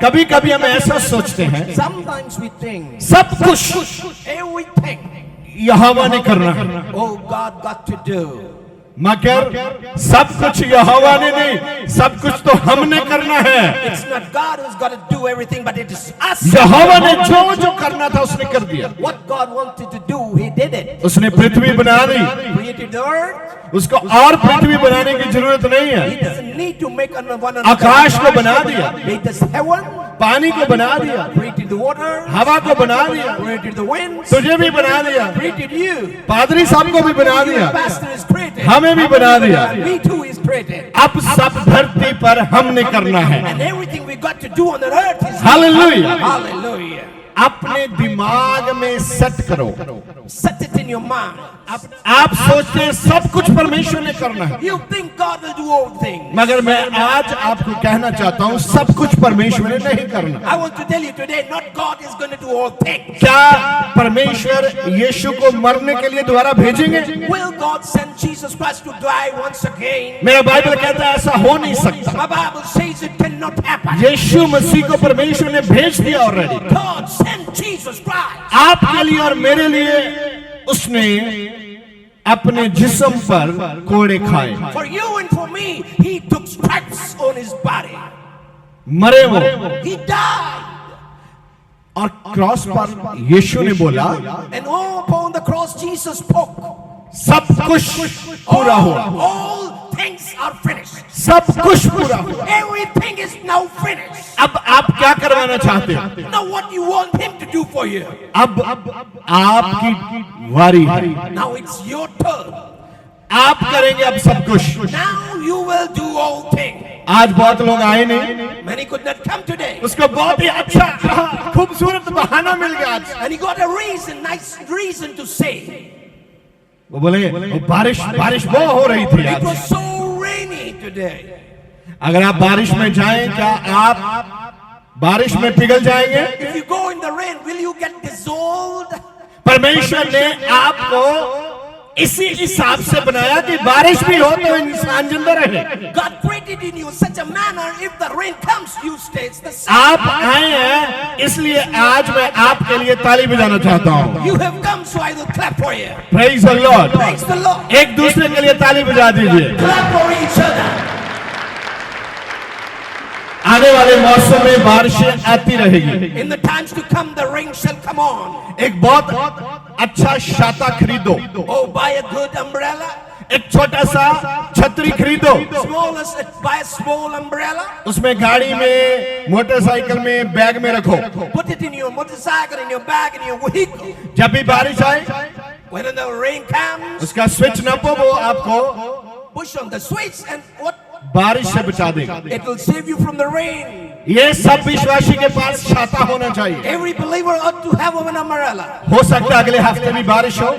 कभी कभी हम ऐसा सोचते हैं Sometimes we think सब कुछ everything, यहोवा ने करना है, oh, God got to do. मगर सब कुछ यहोवा ने नहीं, सब कुछ तो हमने करना है। It's not God who's got to do everything, but it is us. यहोवा ने जो जो करना था उसने कर दिया। What God wanted to do, He did it. उसने पृथ्वी बना दी, Created the earth. उसको और पृथ्वी बनाने की जरूरत नहीं He है। doesn't need to make one another. आकाश को बना दिया, He does heaven. पानी को बना दिया, Created the water. हवा को बना दिया, Created the winds. तुझे भी बना दिया, Created you. पादरी साहब को भी बना दिया, Pastor is created. हमें भी बना दिया। Me too is created. अब सब धरती पर हमने करना है। And everything we got to do on the earth is hallelujah. Hallelujah. अपने दिमाग में सेट करो। Set it in your mind. आप सोचते हैं सब कुछ परमेश्वर ने करना है, You think God will do all things. मगर मैं आज आपको कहना चाहता हूँ सब कुछ परमेश्वर ने नहीं करना। I want to tell you today, not God is going to do all things. क्या परमेश्वर यीशु को मरने के लिए दोबारा भेजेंगे? Will God send Jesus Christ to die once again? मेरा बाइबल कहता है ऐसा हो नहीं सकता। My Bible says it cannot happen. यीशु मसीह को परमेश्वर ने भेज दिया already. God sent Jesus Christ. आपके लिए और मेरे लिए उसने अपने जिस्म पर कोड़े खाए, For you and for me, He took stripes on His body. मरे वो, He died. और क्रॉस पर यीशु ने बोला And upon the cross, Jesus spoke. सब कुछ पूरा हुआ, All things are finished. सब कुछ पूरा हुआ। Everything is now finished. अब आप क्या करवाना चाहते हैं? Now what you want Him to do for you? अब आपकी वारी है, Now it's your turn. आप करेंगे अब सब कुछ। Now you will do all things. आज बहुत लोग आए नहीं, Many could not come today. उसको बहुत ही अच्छा खूबसूरत बहाना मिल गया आज। And he got a reason, nice reason to say. वो बोले बारिश बहुत हो रही थी It was आज। so rainy today. अगर आप बारिश में जाएं, क्या आप बारिश में पिघल जाएंगे? If you go in the rain, will you get dissolved? परमेश्वर ने आपको इसी हिसाब से बनाया कि बारिश भी हो तो इंसान जिंदा रहे। God created in you such a manner, if the rain comes, you stay the same. आप आए हैं, इसलिए आज मैं आपके लिए ताली बजाना चाहता हूँ। You have come, so I will clap for you. Praise the Lord। Praise the Lord. एक दूसरे के लिए ताली बजा दीजिए। Clap for each other. आने वाले मौसम में बारिशें आती रहेगी। In the times to come, the rain shall come on. एक बहुत अच्छा छाता खरीदो, Oh, buy a good umbrella. एक छोटा सा छतरी खरीदो, Smallest, buy a small umbrella. उसमें गाड़ी में, मोटरसाइकिल में, बैग में रखो। Put it in your motorcycle, in your bag, in your vehicle. जब भी बारिश आए, When the rain comes, उसका स्विच नपो, वो आपको push on the switch, and what? बारिश से बचा देगा। It will save you from the rain. ये सब विश्वासी के पास छाता होना चाहिए। Every believer ought to have an umbrella. हो सकता है अगले हफ्ते भी बारिश हो।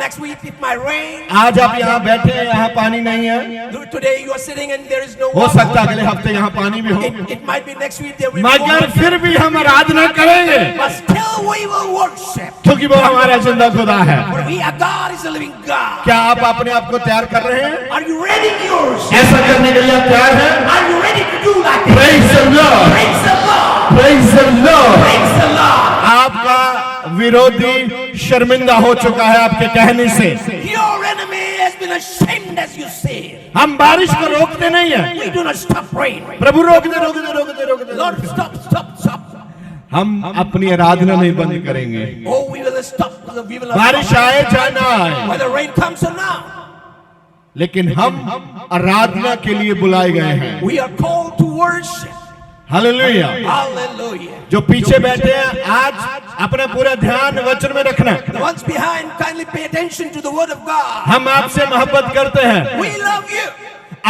Next week it might rain. आज आप यहाँ बैठे हैं, यहाँ पानी नहीं है। Today you are sitting and there is no हो water. सकता है अगले हफ्ते यहाँ पानी भी हो। It might be next week there will be मगर water. फिर भी हम आराधना करेंगे, But still we will worship. क्योंकि वो हमारा जिंदा खुदा है। For we are God is a living God. क्या आप अपने आप को तैयार कर रहे हैं? Are you ready yours? ऐसा करने के लिए आप तैयार हैं? Are you ready to do like this? Praise the Lord, Praise the Lord. praise the Lord। Praise the Lord. आपका विरोधी शर्मिंदा हो चुका है आपके कहने से। Your enemy has been ashamed as you say. हम बारिश को रोकते नहीं है। We do not stop rain. प्रभु रोकते रोकते रोकते रोकते Lord, stop. हम अपनी आराधना नहीं बंद करेंगे। Oh, we will stop. We will not बारिश stop. आए जाना आए, Whether rain comes or not. लेकिन हम आराधना के लिए बुलाए गए हैं। We are called to worship. Hallelujah. Hallelujah. जो पीछे बैठे हैं, आज अपना पूरा ध्यान वचन में रखना। The ones behind, kindly pay attention to the word of God. हम आपसे मोहब्बत करते हैं, We love you.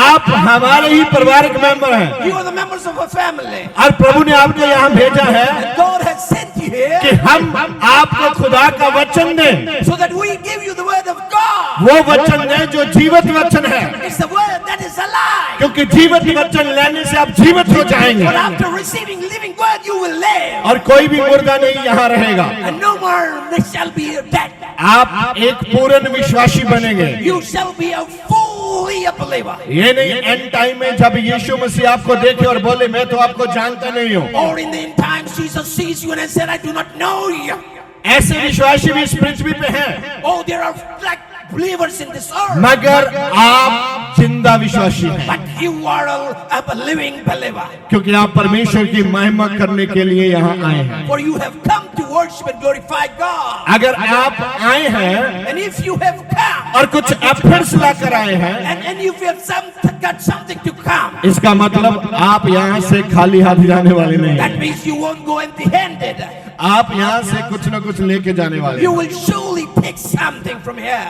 आप हमारे ही पारिवारिक मेंबर हैं, You are the members of a family. और प्रभु ने आपको यहाँ भेजा है And God has sent you here कि हम आपको खुदा का वचन दें। so that we give you the word of God. वो वचन दें जो जीवित वचन है, It's the word that is alive. क्योंकि जीवित वचन लेने से आप जीवित हो जाएंगे But after receiving living word, you will live. और कोई भी मुर्दा नहीं यहाँ रहेगा। And no more there shall be dead. आप एक पूर्ण विश्वासी बनेंगे। You shall be a fully a believer. ये नहीं एंड टाइम में जब यीशु मसीह आपको देखे और बोले मैं तो आपको जानता नहीं हूँ, Or in the end times, Jesus sees you and said, I do not know you. ऐसे विश्वासी भी इस पृथ्वी पे हैं, Oh, there are like believers in this earth. मगर आप जिंदा विश्वासी हैं, But you are a living believer. क्योंकि आप परमेश्वर की महिमा करने के लिए यहाँ आए हैं। For you have come to worship and glorify God. अगर आप आए हैं And if you have come, और कुछ एफर्ट्स लाकर आए हैं, and if you have got something to come, इसका मतलब आप यहाँ से खाली हाथ जाने वाले नहीं that हैं। means you won't go empty-handed. आप यहाँ से कुछ न कुछ लेके जाने वाले You हैं। will surely pick something from here.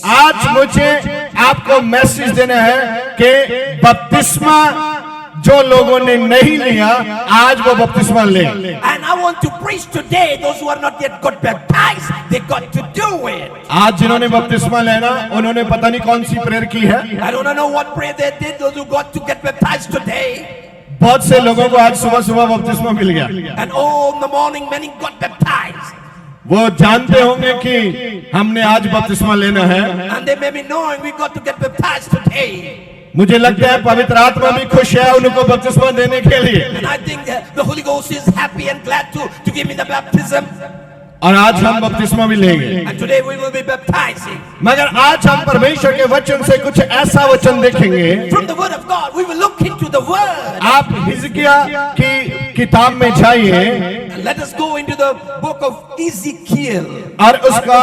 आज मुझे आपको मैसेज देना है कि बपतिस्मा जो लोगों ने नहीं लिया आज वो बपतिस्मा ले। And I want to preach today, those who are not yet got baptized, they got to do it. आज जिन्होंने बपतिस्मा लेना उन्होंने पता नहीं कौन सी प्रेयर की है। I don't know what prayer they did, those who got to get baptized today. बहुत से लोगों को आज सुबह सुबह बपतिस्मा मिल गया। And all in the morning, many got baptized. वो जानते होंगे कि हमने आज बपतिस्मा लेना है। And they may be knowing we got to get baptized today. मुझे लगता है पवित्र आत्मा भी खुश है उनको बपतिस्मा देने के लिए। And I think the Holy Ghost is happy and glad to give me the baptism. और आज हम बपतिस्मा भी लेंगे। And today we will be baptizing. मगर आज हम परमेश्वर के वचन से कुछ ऐसा वचन देखेंगे। From the word of God, we will look into the word. आप हिजकिया की किताब में जाइए And let us go into the book of Ezekiel. और उसका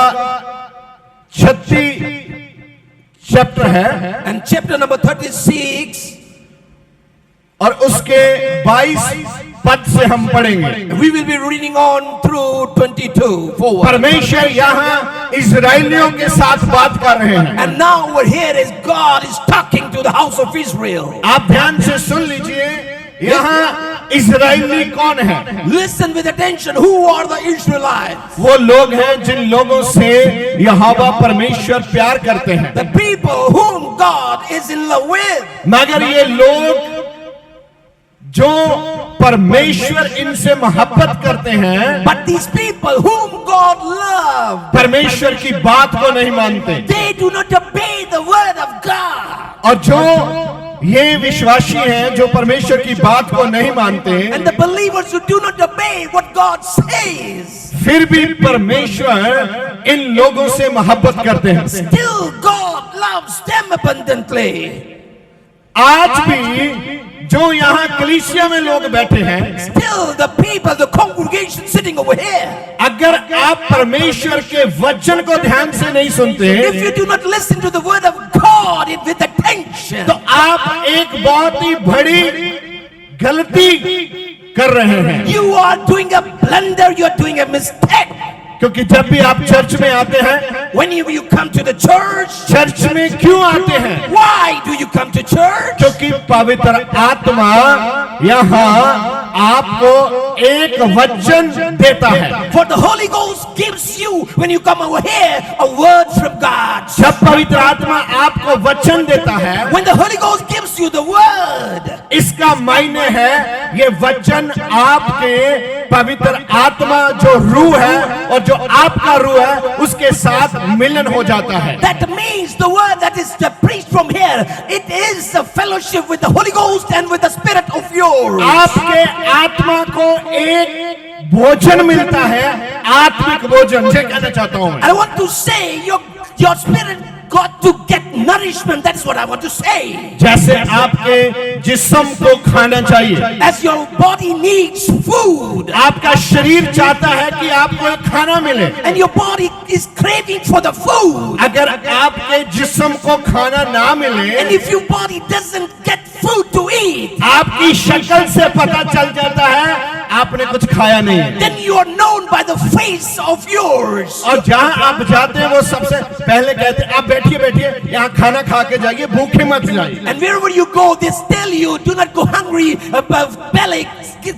36 चैप्टर है And chapter number 36. और उसके 22 पद से हम पढ़ेंगे। We will be reading on through 22 forward. परमेश्वर यहाँ इजराइलियों के साथ बात कर रहे हैं। And now we're here as God is talking to the house of Israel. आप ध्यान से सुन लीजिए, यहाँ इजराइली कौन है? Listen with attention. Who are the Israelites? वो लोग हैं जिन लोगों से यहोवा परमेश्वर प्यार करते हैं। The people whom God is in love with. मगर ये लोग जो परमेश्वर इनसे मोहब्बत करते हैं, But these people whom God loves, परमेश्वर की बात को नहीं मानते। they do not obey the word of God. और जो ये विश्वासी हैं जो परमेश्वर की बात को नहीं मानते, And the believers who do not obey what God says, फिर भी परमेश्वर इन लोगों से मोहब्बत करते हैं। still God loves them abundantly. आज भी जो यहाँ कलीसिया में लोग बैठे हैं, Still the people, the congregation sitting over here, अगर आप परमेश्वर के वचन को ध्यान से नहीं सुनते, if you do not listen to the word of God with attention, तो आप एक बहुत ही बड़ी गलती कर रहे हैं। you are doing a blunder, you are doing a mistake. क्योंकि जब भी आप चर्च में आते हैं, Whenever you come to the church, church में क्यों आते हैं? why do you come to church? क्योंकि पवित्र आत्मा यहाँ आपको एक वचन देता है। For the Holy Ghost gives you, when you come over here, a word from God. जब पवित्र आत्मा आपको वचन देता है, When the Holy Ghost gives you the word, इसका मायने है ये वचन आपके पवित्र आत्मा जो रूह है और जो आपका रूह है उसके साथ मिलन हो जाता है। that means the word that is preached from here, it is a fellowship with the Holy Ghost and with the spirit of yours. आपके आत्मा को एक भोजन मिलता है, आत्मिक भोजन। ये कहना चाहता हूं मैं। I want to say your spirit got to get nourishment. That's what I want to say. जैसे आपके जिस्म को खाना चाहिए, As your body needs food, आपका शरीर चाहता है कि आपको एक खाना मिले। and your body is craving for the food, अगर आपके जिस्म को खाना ना मिले, and if your body doesn't get food to eat, आपकी शक्ल से पता चल जाता है आपने कुछ खाया नहीं है। then you are known by the face of yours. और जहां आप जाते हैं वो सबसे पहले कहते हैं आप बैठिए बैठिए, यहाँ खाना खा के जाइए, भूखे मत जाइए। And wherever you go, they tell you, do not go hungry above belly,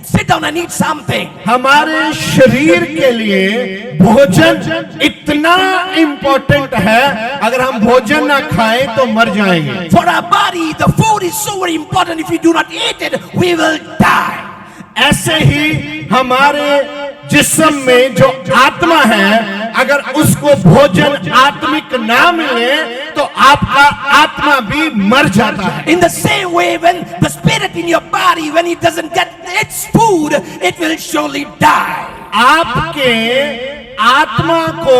sit down and eat something. हमारे शरीर के लिए भोजन इतना इम्पोर्टेंट है, अगर हम भोजन ना खाएं तो मर जाएंगे। For our body, the food is so very important. If we do not eat it, we will die. ऐसे ही हमारे जिस्म में जो आत्मा है, अगर उसको भोजन आत्मिक ना मिले तो आपका आत्मा भी मर जाता है। In the same way, when the spirit in your body, when it doesn't get its food, it will surely die. आपके आत्मा को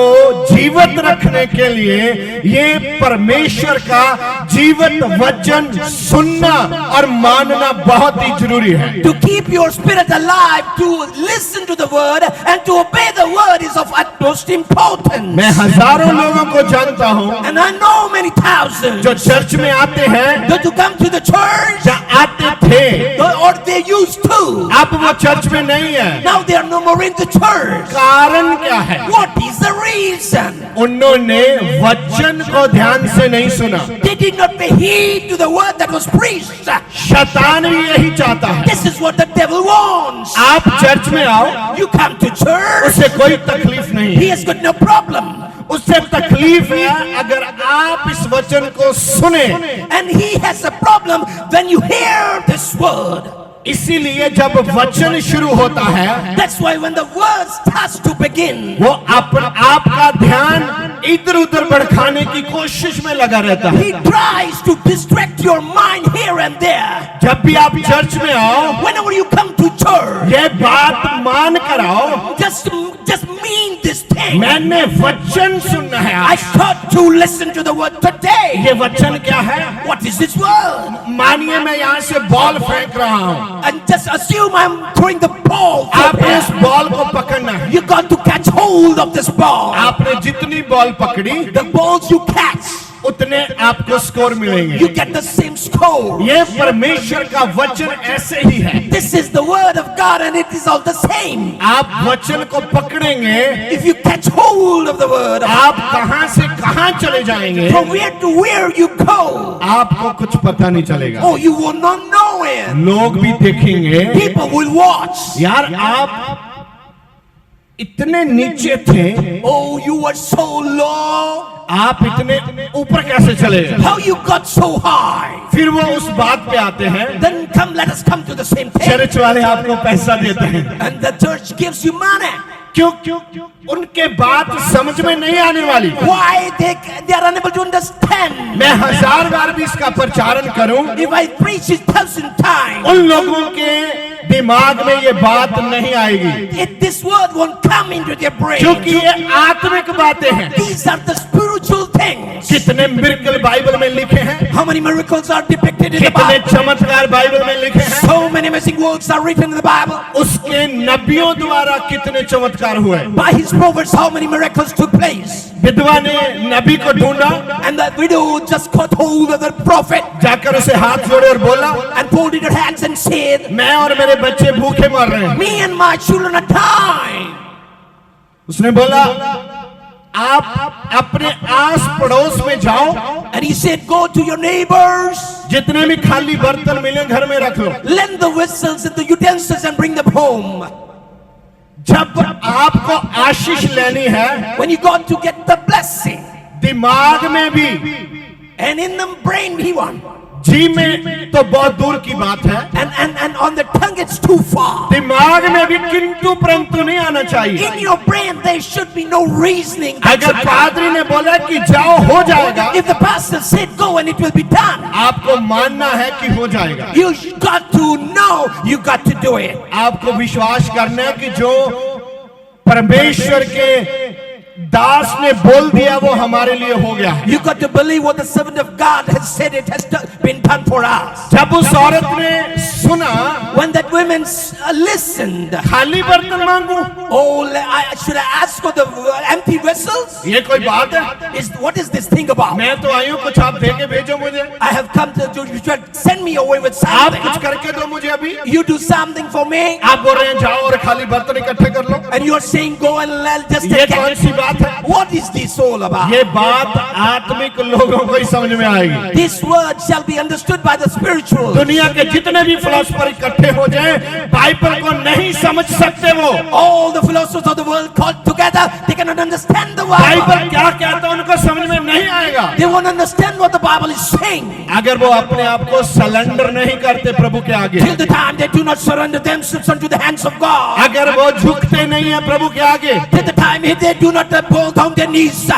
जीवित रखने के लिए ये परमेश्वर का जीवित वचन सुनना और मानना बहुत ही जरूरी है। To keep your spirit alive, to listen to the word and to obey the word is of utmost importance. मैं हजारों लोगों को जानता हूँ And I know many thousands जो चर्च में आते हैं, that to come to the church, या आते थे, or they used to. अब वो चर्च में नहीं है। Now they are no more in the church. कारण क्या है? What is the reason? उन्होंने वचन को ध्यान से नहीं सुना। They did not pay heed to the word that was preached. शैतान भी यही चाहता है। This is what the devil wants. आप चर्च में आओ, You come to church, उससे कोई तकलीफ नहीं he है। has got no problem. उससे तकलीफ है अगर आप इस वचन को सुने। And he has a problem when you hear this word. इसीलिए जब वचन शुरू होता है, That's why when the word starts to begin, वो आपका ध्यान इधर उधर भड़काने की कोशिश में लगा रहता है। he tries to distract your mind here and there. जब भी आप चर्च में आओ, Whenever you come to church, ये बात मान कर आओ, just mean this thing. मैंने वचन सुनना है I आज। thought to listen to the word today. ये वचन क्या है? What is this word? मानिए मैं यहाँ से बॉल फेंक रहा हूँ, And just assume I'm throwing the ball. आपने उस बॉल को पकड़ना है। You got to catch hold of this ball. आपने जितनी बॉल पकड़ी, The balls you catch, उतने आपको स्कोर मिलेंगे। you get the same score. ये परमेश्वर का वचन ऐसे ही है। This is the word of God and it is all the same. आप वचन को पकड़ेंगे, If you catch hold of the word, आप कहां से कहां चले जाएंगे, from where to where you go, आपको कुछ पता नहीं चलेगा। oh, you will not know it. लोग भी देखेंगे, People will watch. यार आप इतने नीचे थे, Oh, you were so low. आप इतने ऊपर कैसे चले गए? How you got so high? फिर वो उस बात पे आते हैं, Then let us come to the same thing. Church वाले आपको पैसा देते हैं। And the church gives you money. क्यों? उनके बात समझ में नहीं आने वाली। Why they are unable to understand. मैं 1000 बार भी इसका प्रचारण करूं, If I preach it 1,000 times, उन लोगों के दिमाग में ये बात नहीं आएगी, this word won't come into their brain. क्योंकि ये आत्मिक बातें हैं। These are the spiritual things. कितने मिरेकल बाइबल में लिखे हैं, How many miracles are depicted in the कितने Bible? चमत्कार बाइबल में लिखे हैं, So many amazing works are written in the Bible. उसके नबियों द्वारा कितने चमत्कार हुए। By his prophets, how many miracles took place? विधवा ने नबी को ढूंढा, And the widow just caught hold of the prophet जाकर उसे हाथ जोड़े और बोला, and folded her hands and said, मैं और मेरे बच्चे भूखे मर रहे हैं। me and my children are dying. उसने बोला, आप अपने आस पड़ोस में जाओ, And he said, go to your neighbors, जितने भी खाली बर्तन मिले घर में रख लो। lend the vessels and the utensils and bring them home. जब आपको आशीष लेनी है, When you got to get the blessing, दिमाग में भी, and in the brain he won, जी में तो बहुत दूर की बात है, and on the tongue it's too far. दिमाग में भी किंतु परंतु नहीं आना चाहिए। In your brain there should be no reasoning. अगर पादरी ने बोला कि जाओ हो जाएगा, If the pastor said go and it will be done, आपको मानना है कि हो जाएगा। you got to know, you got to do it. आपको विश्वास करना है कि जो परमेश्वर के दास ने बोल दिया वो हमारे लिए हो गया है। You got to believe what the servant of God has said, it has been done for us. जब उस औरत ने सुना, When that woman listened, खाली बर्तन मांगू, oh, should I ask for the empty vessels? ये कोई बात है? What is this thing about? मैं तो आई हूँ, कुछ आप दे के भेजो मुझे। I have come to you should send me away with आप something. कुछ करके दो मुझे अभी। You do something for me, आप बोल रहे हैं जाओ और खाली बर्तन इकट्ठे कर लो। and you are saying go and just ये take कौन it. सी बात है? What is this all about? ये बात आत्मिक लोगों को ही समझ में आएगी। This word shall be understood by the spiritual. दुनिया के जितने भी फिलोसफर इकट्ठे हो जाएं, बाइबल को नहीं समझ सकते वो। All the philosophers of the world called together, they cannot understand the word. Bible क्या कहता है उनको समझ में नहीं आएगा। आएगा। They won't understand what the Bible is saying. अगर वो अपने आप को सरेंडर नहीं करते प्रभु के आगे, Till the time they do not surrender themselves unto the hands of God. अगर वो झुकते नहीं है प्रभु के आगे, Till the time they do not bow down their knees.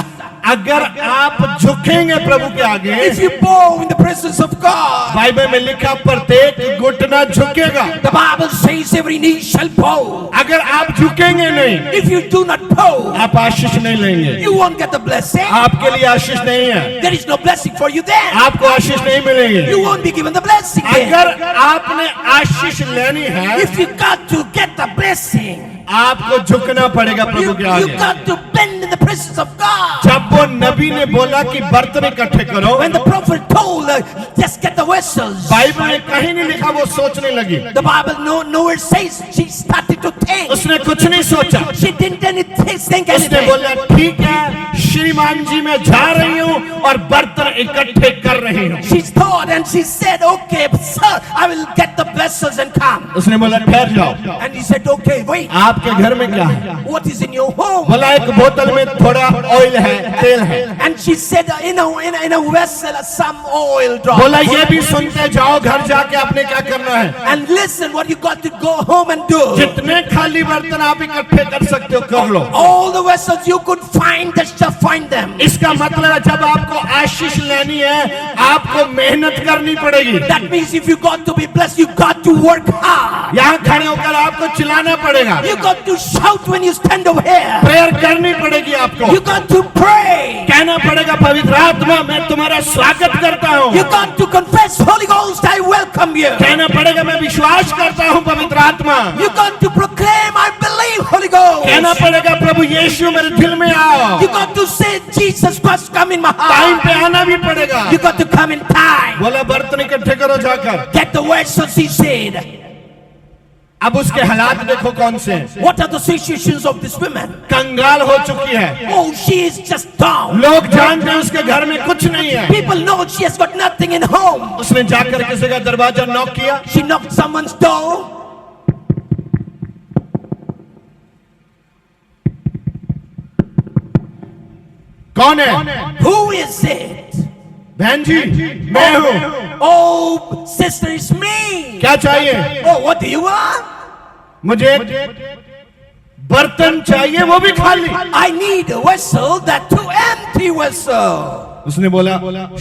अगर आप झुकेंगे प्रभु के आगे, If you bow in the presence of God, Bible में लिखा प्रत्येक घुटना झुकेगा। the Bible says every knee shall bow. अगर आप झुकेंगे नहीं, If you do not bow, आप आशीष नहीं लेंगे। you won't get the blessing. आपके लिए आशीष नहीं है, There is no blessing for you then. आपको आशीष नहीं मिलेगी। You won't be given the blessing then. अगर आपने आशीष लेनी है, If you got to get the blessing, आपको झुकना पड़ेगा प्रभु के you आगे। got to bend in the presence of God. जब वो नबी ने बोला कि बर्तन इकट्ठे करो, When the prophet told, just get the vessels, Bible में कहीं नहीं लिखा, वो सोचने लगी। the Bible nowhere says she started to think. उसने कुछ नहीं सोचा, She didn't think उसने anything. बोला ठीक है श्रीमान जी मैं जा रही हूँ और बर्तन इकट्ठे कर रही हूँ। She thought and she said, okay, sir, I will get the vessels and come. उसने बोला ठहर जाओ, And he said, okay, wait, आपके घर में क्या है? what is in your home? बोला एक बोतल में थोड़ा ऑयल है, तेल है। And she said, in a vessel, some oil drop. बोला ये भी सुनते जाओ, घर जाके आपने क्या करना है। And listen, what you got to go home and do. जितने खाली बर्तन आप इकट्ठे कर सकते हो कर लो। All the vessels you could find, just find them. इसका मतलब है जब आपको आशीष लेनी है, आपको मेहनत करनी पड़ेगी। That means if you got to be blessed, you got to work hard. यहाँ खड़े होकर आपको चिल्लाना पड़ेगा, You got to shout when you stand over here. Prayer करनी पड़ेगी आपको, You got to pray. कहना पड़ेगा पवित्र आत्मा मैं तुम्हारा स्वागत करता हूँ, You got to confess, Holy Ghost, I welcome you. कहना पड़ेगा मैं विश्वास करता हूँ पवित्र आत्मा, You got to proclaim, I believe, Holy Ghost. कहना पड़ेगा प्रभु यीशु मेरे दिल में आओ, You got to say, Jesus Christ, come in my time पे heart. आना भी पड़ेगा। You got to come in time. बोला बर्तन इकट्ठे करो जाकर। Get the vessels, he said. अब उसके हालात देखो कौन से हैं। What are the situations of this woman? कंगाल हो चुकी है, Oh, she is just down. लोग जानते हैं उसके घर में कुछ नहीं है। People know she has got nothing in home. उसने जाकर किसी का दरवाजा नॉक किया, She knocked someone's door. कौन है? Who is it? बहन जी मैं हूँ, Oh, sister, it's me. क्या चाहिए? Oh, what do you want? मुझे बर्तन चाहिए, वो भी खाली। I need a vessel, that too empty vessel. उसने बोला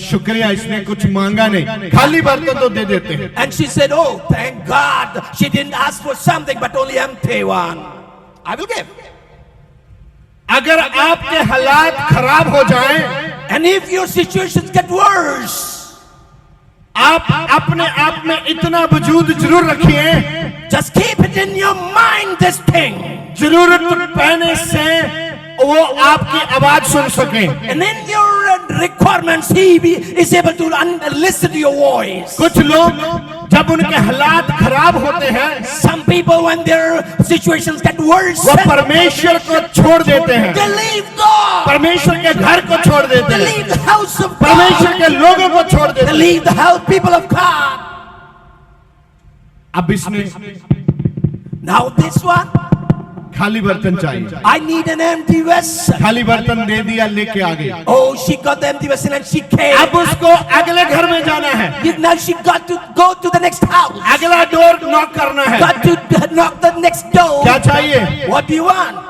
शुक्रिया, इसने कुछ मांगा नहीं, खाली बर्तन तो दे देते हैं। And she said, oh, thank God. She didn't ask for something, but only empty one. I will give. अगर आपके हालात खराब हो जाएं, And if your situations get worse, आप अपने आप में इतना वजूद जरूर रखिए, just keep it in your mind, this thing. जरूरत पहने से वो आपकी आवाज सुन सके। And in your requirements, he is able to listen to your voice. कुछ लोग जब उनके हालात खराब होते हैं, Some people, when their situations get worse, वो परमेश्वर को छोड़ देते हैं, they leave God. परमेश्वर के घर को छोड़ देते They हैं, leave the house of परमेश्वर God. के लोगों को छोड़ देते They हैं। leave the house, people of God. अब इसने Now this one, खाली बर्तन चाहिए, I need an empty vessel. खाली बर्तन दे दिया, लेके आ गई। Oh, she got the empty vessel and she came. अब उसको अगले घर में जाना है, Now she got to go to the next house. अगला डोर नॉक करना है। Got to knock the next door. क्या चाहिए? What do you want?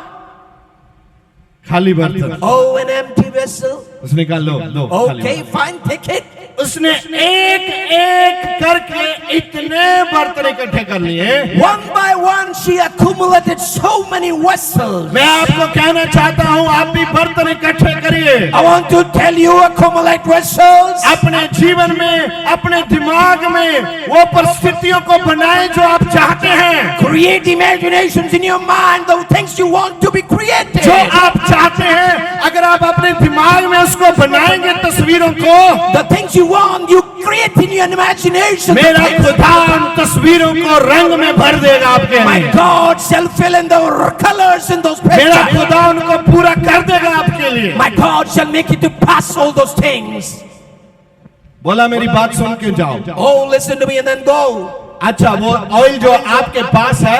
खाली बर्तन। Oh, an empty vessel. उसने कहा लो लो खाली Okay, fine, take it. उसने एक एक करके इतने बर्तन इकट्ठे कर लिए। One by one, she accumulated so many vessels. मैं आपको कहना चाहता हूँ, आप भी बर्तन इकट्ठे करिए। I want to tell you, accumulate vessels. अपने जीवन में, अपने दिमाग में वो परिस्थितियों को बनाए जो आप चाहते हैं, Create imaginations in your mind, the things you want to be created. जो आप चाहते हैं। अगर आप अपने दिमाग में उसको बनाएंगे तस्वीरों को, The things you want, you create in your imagination. मेरा खुदा उन तस्वीरों को रंग में भर देगा आपके My लिए। God shall fill in the colors in those मेरा pictures. खुदा उनको पूरा कर देगा आपके लिए। My God shall make it to pass all those things. बोला मेरी बात सुन के जाओ। Oh, listen to me and then go. अच्छा वो ऑयल जो आपके पास है,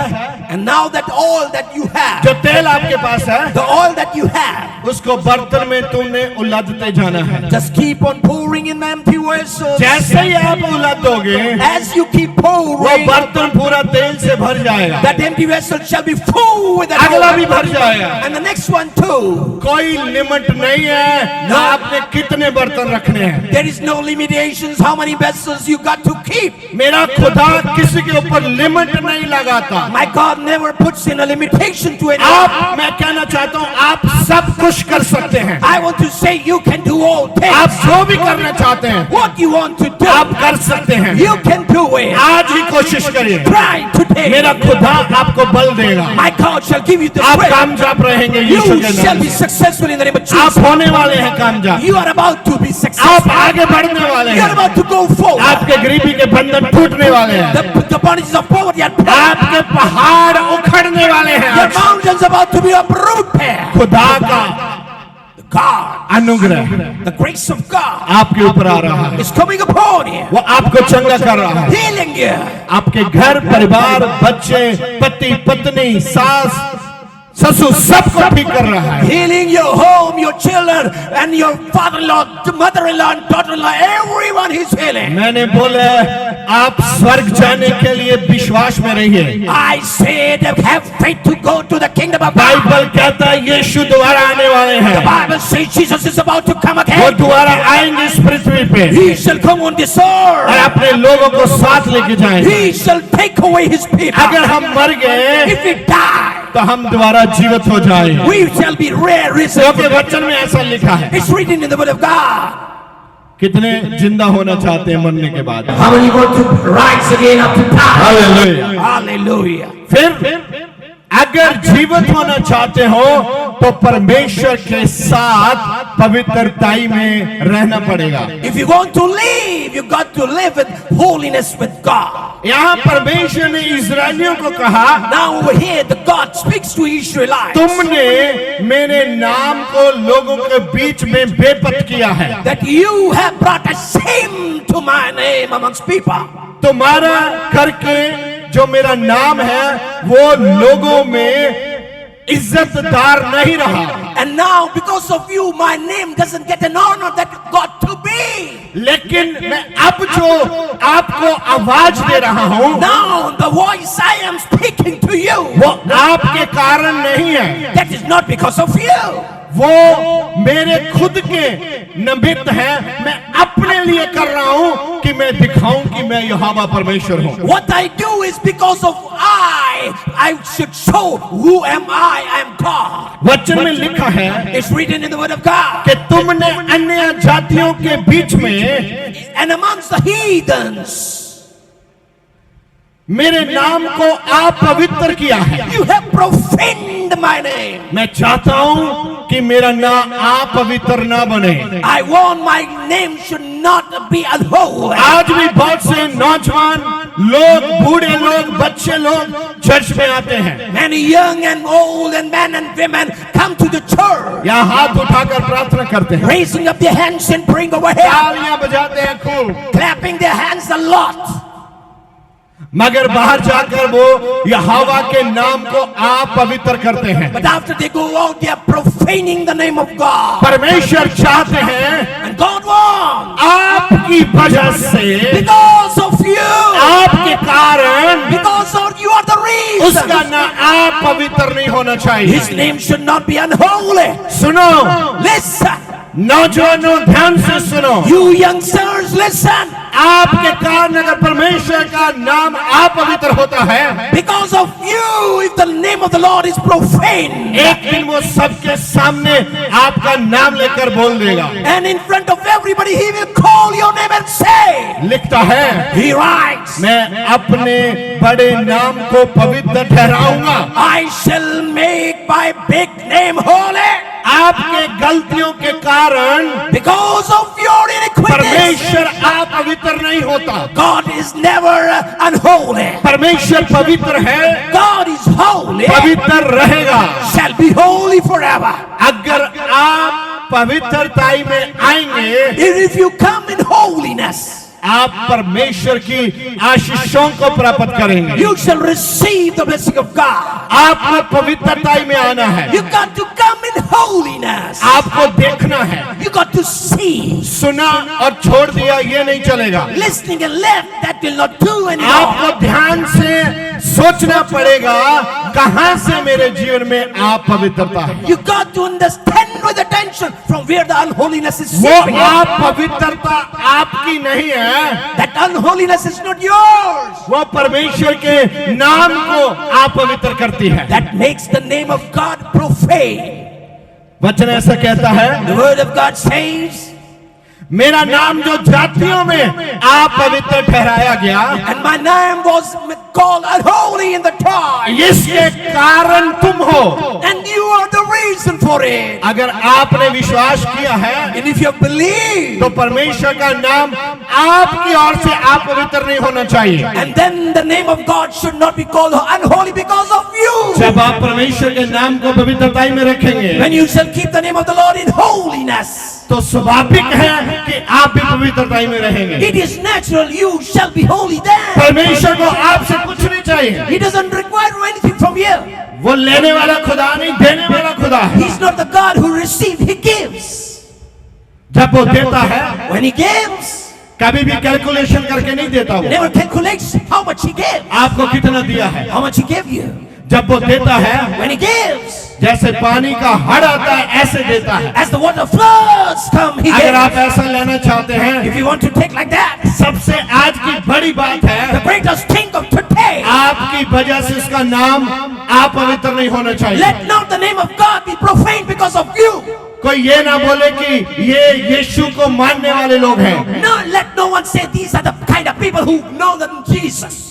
And now that all that you have, जो तेल आपके पास है, the oil that you have, उसको बर्तन में तुमने उलटते जाना है। just keep on pouring in the empty vessels. जैसे ही आप उलटोगे, As you keep वो pouring, बर्तन पूरा तेल से भर जाएगा, that empty vessel shall be full with that अगला भी oil. भर जाएगा। And the next one too. कोई लिमिट नहीं है ना आपने कितने बर्तन रखने हैं। There is no limitations how many vessels you got to keep. मेरा खुदा किसी के ऊपर लिमिट नहीं लगाता। My God never puts in a limitation to anyone. आप, मैं कहना चाहता हूँ, आप सब कुछ कर सकते हैं। I want to say you can do all आप things. जो भी करना चाहते हैं, What you want to do, आप कर सकते हैं। you can do it. आज ही कोशिश करिए, Try today. मेरा खुदा आपको बल देगा। My God shall give you the आप strength. कामयाब रहेंगे यीशु You के shall नाम be से। successful in the name of आप Jesus. होने वाले हैं कामयाब। You are about to be आप successful. आगे बढ़ने वाले You are हैं। about to go forward. आपके गरीबी के बंधन टूटने वाले हैं। The bondages of poverty are broken. आपके पहाड़ उखड़ने वाले हैं। Your आज mountains are about to be uprooted. खुदा का God, अनुग्रह the grace of God आपके ऊपर आ रहा है। is coming upon you, वो आपको चंगा कर रहा है। healing you. आपके घर परिवार, बच्चे, पति पत्नी, सास ससुर, सबको ठीक कर रहा है। Healing your home, your children, and your father-in-law, mother-in-law, and daughter-in-law. Everyone He's healing. मैंने बोला आप स्वर्ग जाने के लिए विश्वास में रहिए। I said, have faith to go to the kingdom of God. Bible कहता है यीशु दोबारा आने वाले The हैं। Bible says Jesus is about to come वो again. दोबारा आएंगे इस पृथ्वी पे He shall come on this और earth. अपने लोगों को साथ लेके जाएंगे। He shall take away His people. अगर हम मर गए If we die, तो हम दोबारा जीवित हो जाएंगे, we shall be risen. क्योंकि वचन में ऐसा लिखा है। It's written in the word of God. कितने जिंदा होना चाहते हैं मरने के बाद? How many want to rise again up to die? Hallelujah. Hallelujah. फिर अगर जीवित होना चाहते हो तो परमेश्वर के साथ पवित्रताई में रहना पड़ेगा। If you want to live, you got to live with holiness with God. यहाँ परमेश्वर ने इस्राएलियों को कहा, Now over here, the God speaks to Israelites तुमने मेरे नाम को लोगों के बीच में बेपत किया है। that you have brought a shame to my name amongst people. तुम्हारा करके जो मेरा नाम है वो लोगों में इज्जतदार नहीं रहा। And now, because of you, my name doesn't get an honor that it got to be. लेकिन मैं अब जो आपको आवाज दे रहा हूँ Now, the voice I am speaking to you, वो आपके कारण नहीं है, that is not because of you. वो मेरे खुद के निमित्त है। मैं अपने लिए कर रहा हूँ कि मैं दिखाऊं कि मैं यहोवा परमेश्वर हूँ। What I do is because of I should show who am I am God. वचन में लिखा है It's written in the word of God. कि तुमने अन्य जातियों के बीच में And amongst the heathens, मेरे नाम को अपवित्र किया है। you have profaned my name. मैं चाहता हूँ कि मेरा नाम अपवित्र ना बने। I want my name should not be unholy. आज भी बहुत से नौजवान लोग, बूढ़े लोग, बच्चे लोग चर्च में आते हैं। Many young and old and men and women come to the church, यहाँ हाथ उठाकर प्रार्थना करते हैं, raising up their hands and praying over here, तालियां बजाते हैं खूब, clapping their hands a lot. मगर बाहर जाकर वो यहोवा के नाम को अपवित्र करते हैं। But after they go out, they are profaning the name of God. परमेश्वर चाहते हैं And God wants, आपकी वजह से, because of you, आपके कारण because of you are the उसका reason, नाम अपवित्र नहीं होना चाहिए। His name should not be unholy. सुनो Listen, नौजवानों, ध्यान से सुनो, you youngsters, listen. आपके कारण अगर परमेश्वर का नाम अपवित्र होता है, Because of you, if the name of the Lord is profane, एक दिन वो सबके सामने आपका नाम लेकर बोल देगा। and in front of everybody, He will call your name and say, लिखता है, He writes, मैं अपने बड़े नाम को पवित्र ठहराऊंगा। I shall make my big name holy. आपके गलतियों के कारण Because of your iniquities, परमेश्वर अपवित्र नहीं होता। God is never unholy. परमेश्वर पवित्र है, God is holy, पवित्र रहेगा। shall be holy forever. अगर आप पवित्रताई में आएंगे, If you come in holiness, आप परमेश्वर की आशीषों को प्राप्त करेंगे। You shall receive the blessing of God. आपको पवित्रता में आना है। You got to come in holiness. आपको देखना है। You got to see. सुना और छोड़ दिया ये नहीं चलेगा। Listening and left, that will not do anymore. आपको ध्यान से सोचना पड़ेगा कहां से मेरे जीवन में आप पवित्रता है। You got to understand with attention from where the unholiness is वो seeping आप in. पवित्रता आपकी नहीं है, That unholiness is not yours. वो परमेश्वर के नाम को आप पवित्र करती है। That makes the name of God profane. वचन ऐसा कहता है, The word of God says, मेरा नाम जो जातियों में आप पवित्र ठहराया गया, and my name was called unholy in the tribe, इसके कारण तुम हो। and you are the reason for it. अगर आपने विश्वास किया है And if you believe, तो परमेश्वर का नाम आपकी ओर से आप पवित्र नहीं होना चाहिए। and then the name of God should not be called unholy because of you. जब आप परमेश्वर के नाम को पवित्रता में रखेंगे When you shall keep the name of the Lord in holiness, तो स्वाभाविक है कि आप भी पवित्रता में रहेंगे। it is natural you shall be holy then. परमेश्वर को आपसे कुछ नहीं चाहिए। He doesn't require anything from you. वो लेने वाला खुदा नहीं, देने वाला खुदा है। He's not the God who receives, he gives. जब वो देता है When he gives, कभी भी कैलकुलेशन करके नहीं देता वो, never calculates how much he gave. आपको कितना दिया है। How much he gave you. जब वो देता है, When he gives, जैसे पानी का हड़ आता है ऐसे देता है। as the water floods come, he अगर आप gives. ऐसा लेना चाहते हैं, If you want to take like that, सबसे आज की बड़ी बात the है, greatest thing of today, आपकी वजह से उसका नाम आप पवित्र नहीं होना चाहिए। let not the name of God be profane because of you. कोई ये ना बोले कि ये यीशु को मानने वाले लोग हैं। No, let no one say these are the kind of people who know that Jesus.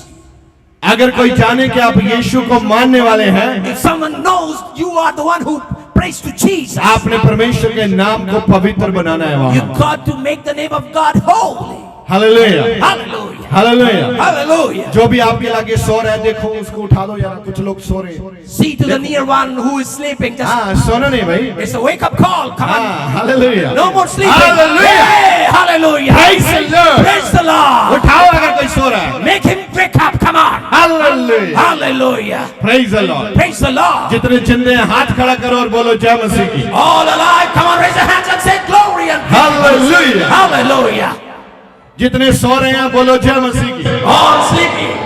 अगर कोई जाने कि आप यीशु को मानने वाले हैं, If someone knows you are the one who prays to Jesus, आपने परमेश्वर के नाम को पवित्र बनाना है you वहाँ। got to make the name of God holy. Hallelujah, Hallelujah. Hallelujah. Hallelujah. जो भी आपके लागे सो रहा है, देखो उसको उठा दो यार। कुछ लोग सो रहे हैं। See to the near one who is sleeping. Just हाँ, सोना नहीं भाई। it's a wake up call. Come on. हाँ, hallelujah. No more sleeping. Hallelujah. Hey, hallelujah. Praise the Lord. Praise the Lord. उठाओ अगर कोई सो रहा है। Make him wake up. Come on. Hallelujah, Hallelujah. Praise the Lord. Praise the Lord. जितने जिंदे हैं हाथ खड़ा करो और बोलो जय मसीह की। All alive. Come on, raise your hands and say glory and Hallelujah. Hallelujah. जितने सो रहे हैं बोलो जय मसीह की। All sleeping.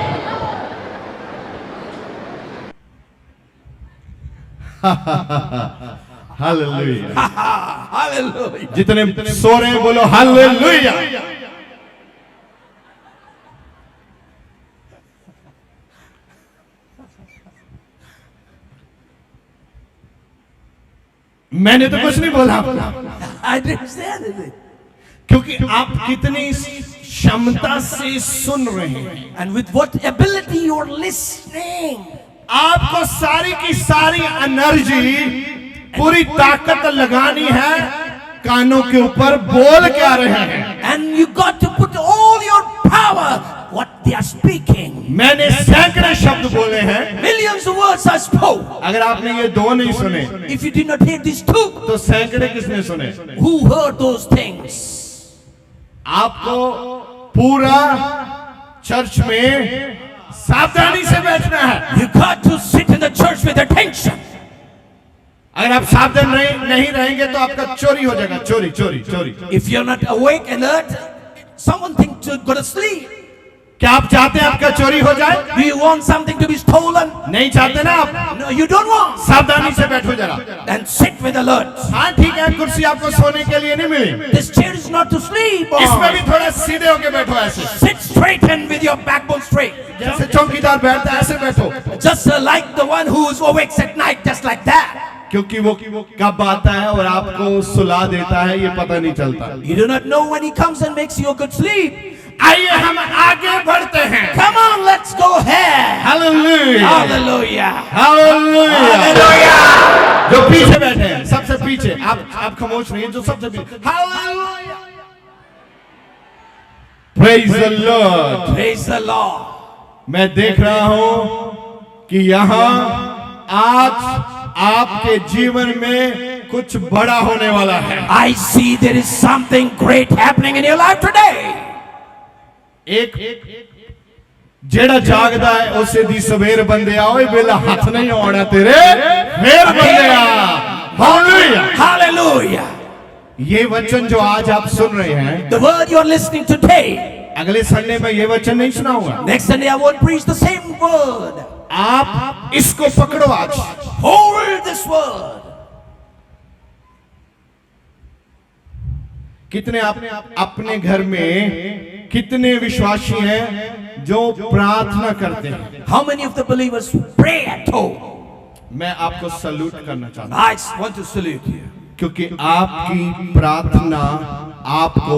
हालेलुया। Hallelujah. जितने सो रहे हैं बोलो हालेलुया। मैंने तो कुछ नहीं बोला, I didn't say anything. क्योंकि आप कितनी क्षमता से सुन रहे हैं। And with what ability you're listening. आपको सारी की सारी एनर्जी, पूरी ताकत लगानी है कानों के ऊपर बोल क्या रहे हैं। And you got to put all your power what they are speaking. मैंने सैकड़े शब्द बोले हैं। Millions of words I spoke. अगर आपने ये दो नहीं सुने If you did not hear these two, तो सैकड़े किसने सुने? who heard those things? आपको पूरा चर्च में सावधानी से बैठना है। You got to sit in the church with attention. अगर आप सावधान नहीं रहेंगे तो आपका चोरी हो जाएगा। चोरी चोरी चोरी। If you're not awake and alert, someone thinks to go to sleep. क्या आप चाहते हैं आपका चोरी हो जाए? Do you want something to be stolen? नहीं चाहते ना आप? No, you don't want. सावधानी से बैठो जरा। Then sit with alert. हाँ ठीक है, कुर्सी आपको सोने के लिए नहीं मिली, This chair is not to sleep इसमें भी on. थोड़ा सीधे होके बैठो ऐसे, Sit straight and with your backbone straight. जैसे चौकीदार बैठता है ऐसे बैठो। Just like the one who is awake at night, just like that. क्योंकि वो कब आता है और आपको सुला देता है ये पता नहीं चलता। You do not know when he comes and makes you a good sleep. आइए हम आगे बढ़ते हैं। Come on, let's go ahead. Hallelujah, Hallelujah. Hallelujah. Hallelujah. जो पीछे बैठे हैं सबसे पीछे, आप खामोश रहिए, जो सबसे पीछे। Hallelujah, praise the Lord. Praise the Lord. मैं देख रहा हूं कि यहाँ आज आपके जीवन में कुछ बड़ा होने वाला है। I see there is something great happening in your life today. एक जेड़ा जागदा है उसे दी सवेर बंदे ओए बेला हाथ नहीं आना तेरे फेर बंदे हालेलुया Hallelujah. ये वचन जो आज आप सुन रहे हैं, The word you are listening today. अगले संडे में ये वचन नहीं सुनाऊंगा। Next Sunday I won't preach the same word. आप इसको पकड़ो आज। Hold this word. कितने अपने घर में कितने विश्वासी हैं जो प्रार्थना करते हैं? How many of the believers pray at home? मैं आपको सल्यूट करना चाहता हूं, I want to salute you. क्योंकि आपकी प्रार्थना आपको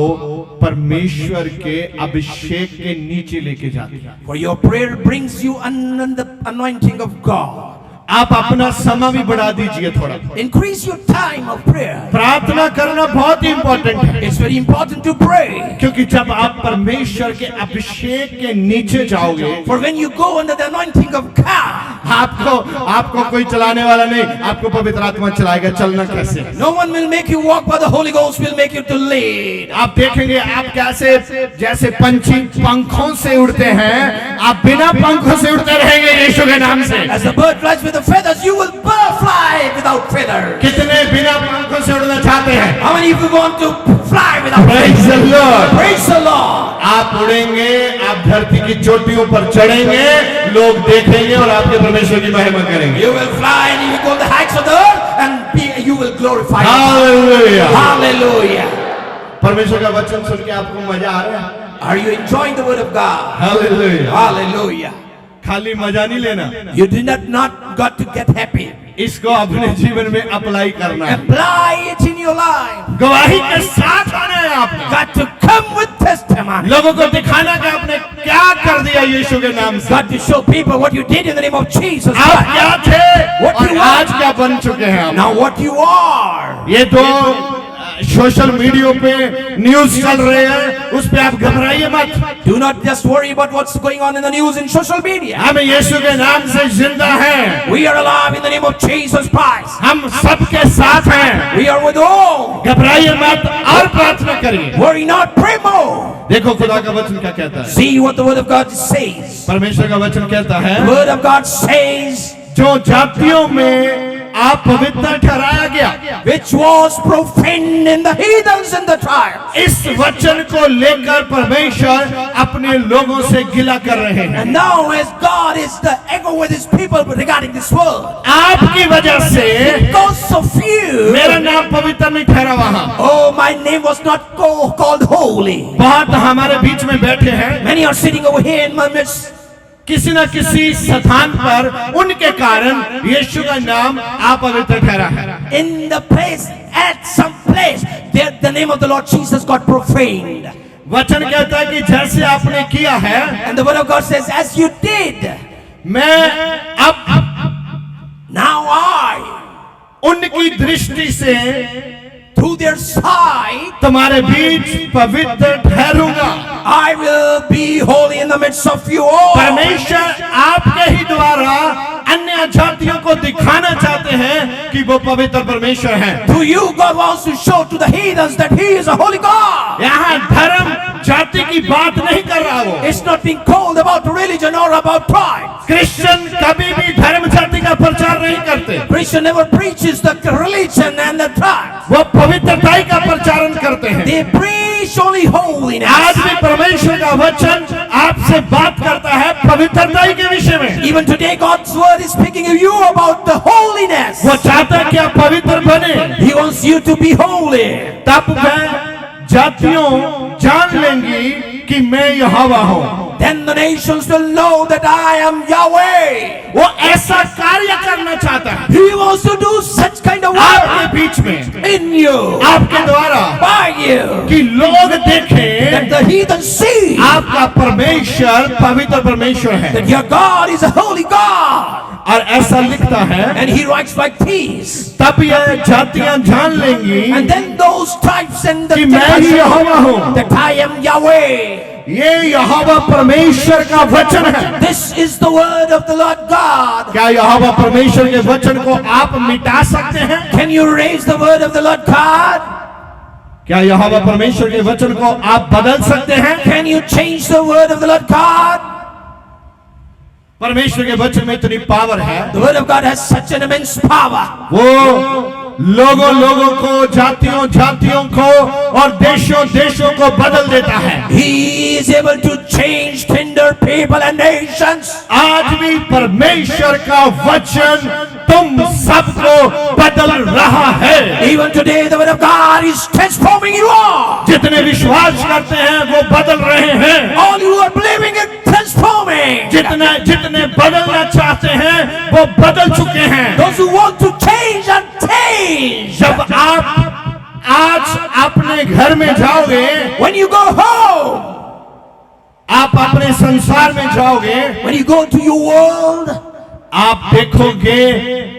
परमेश्वर के अभिषेक के नीचे लेके जाती है। For your prayer brings you under the anointing of God. आप अपना समय भी बढ़ा दीजिए थोड़ा। Increase your time of prayer. प्रार्थना करना बहुत ही इंपॉर्टेंट है, It's very important to pray. क्योंकि जब आप परमेश्वर के अभिषेक के नीचे जाओगे, For when you go under the anointing of God, आपको कोई चलाने वाला नहीं, आपको पवित्र आत्मा चलाएगा। चलना कैसे? no one will make you walk, but the Holy Ghost will make you to lead. आप देखेंगे आप कैसे जैसे पंछी पंखों से उड़ते हैं, आप बिना पंखों से उड़ते रहेंगे यीशु के नाम से। As the bird flies with the feathers, you will fly without feathers. कितने बिना पंखों से उड़ना चाहते हैं? How many of you want to fly without Praise feathers? the Lord. Praise the Lord. आप उड़ेंगे, आप धरती की चोटियों पर चढ़ेंगे, लोग देखेंगे और आपके परमेश्वर की महिमा करेंगे। You will fly and you will go to the heights of the earth and you will glorify God. Hallelujah. Hallelujah. परमेश्वर का वचन सुन के आपको मजा आ रहा है? Are you enjoying the word of God? Hallelujah. Hallelujah. खाली मजा नहीं लेना, You did not got to get happy. इसको अपने जीवन में अप्लाई करना है। Apply it in your life. गवाही के साथ आना है आपने। Got to come with testimony. लोगों को दिखाना कि आपने क्या कर दिया यीशु के नाम से। Got to show people what you did in the name of Jesus आप Christ. क्या थे What और you आज are. क्या बन चुके हैं आप। Now what you are. ये दो सोशल मीडिया पे न्यूज चल रहे हैं, उस पे आप घबराइए मत। Do not just worry about what's going on in the news in social media. हम यीशु के नाम से जिंदा हैं, We are alive in the name of Jesus Christ. हम सबके साथ हैं। We are with all. घबराइए मत और प्रार्थना करिए। Worry not, pray more. देखो खुदा का वचन क्या कहता है। See what the word of God says. परमेश्वर का वचन कहता है, The word of God says, जो जातियों में आप पवित्र ठहराया गया, which was profaned in the heathens and the tribes. इस वचन को लेकर परमेश्वर अपने लोगों से गिला कर रहे हैं। And now as God is the echo with his people regarding this word, आपकी वजह से because of you, मेरा नाम पवित्र नहीं ठहरा वहां। oh, my name was not called holy. बहुत हमारे बीच में बैठे हैं, Many are sitting over here in my midst. किसी न किसी स्थान पर उनके कारण यीशु का नाम अपवित्र ठहरा है। In the place, at some place, there the name of the Lord Jesus got profaned. वचन कहता है कि जैसे आपने किया है, And the word of God says, as you did, मैं अब now I, उनकी दृष्टि से through their sight, तुम्हारे बीच पवित्र ठहरूंगा। I will be holy in the midst of you all. परमेश्वर आपके ही द्वारा अन्य जातियों को दिखाना चाहते हैं कि वो पवित्र परमेश्वर हैं। To you, God wants to show to the heathens that He is a holy God. यहाँ धर्म जाति की बात नहीं कर रहा वो। It's not being called about religion or about pride. Christian कभी भी धर्म जाति का प्रचार नहीं करते, Christian never preaches the religion and the tribe. वो पवित्रताई का प्रचारण करते हैं। They preach only holiness. आज भी परमेश्वर का वचन आपसे बात करता है पवित्रताई के विषय में। Even today, God's word is speaking to you about the holiness. वो चाहता है कि आप पवित्र बने, He wants you to be holy. तब वह जातियों जान लेंगी कि मैं यहोवा हूँ। Then the nations will know that I am Yahweh. वो ऐसा कार्य करना चाहता है He wants to do such kind of आपके work बीच में, in you, आपके द्वारा, by you, कि लोग देखें that the heathen see आपका परमेश्वर पवित्र परमेश्वर है। that your God is a holy God. और ऐसा लिखता है, And he writes like this. तब यह जातियां जान लेंगी And then those tribes and the कि मैं ही यहोवा हूँ। that I am Yahweh. ये यहोवा परमेश्वर का वचन है। This is the word of the Lord God. क्या यहोवा परमेश्वर के वचन को आप मिटा सकते हैं? Can you raise the word of the Lord God? क्या यहोवा परमेश्वर के वचन को आप बदल सकते हैं? Can you change the word of the Lord God? परमेश्वर के वचन में इतनी पावर है, The word of God has such an immense power. वो लोगों को, जातियों जातियों को और देशों देशों को बदल देता है। He is able to change tender people and nations. आज भी परमेश्वर का वचन तुम सबको बदल रहा है। Even today the word of God is transforming you all. जितने विश्वास करते हैं वो बदल रहे हैं। All you are believing is transforming. जितने बदलना चाहते हैं वो बदल चुके हैं। Those who want to change are changed. जब आप आज अपने घर में जाओगे, When you go home, आप अपने संसार में जाओगे, when you go to your world, आप देखोगे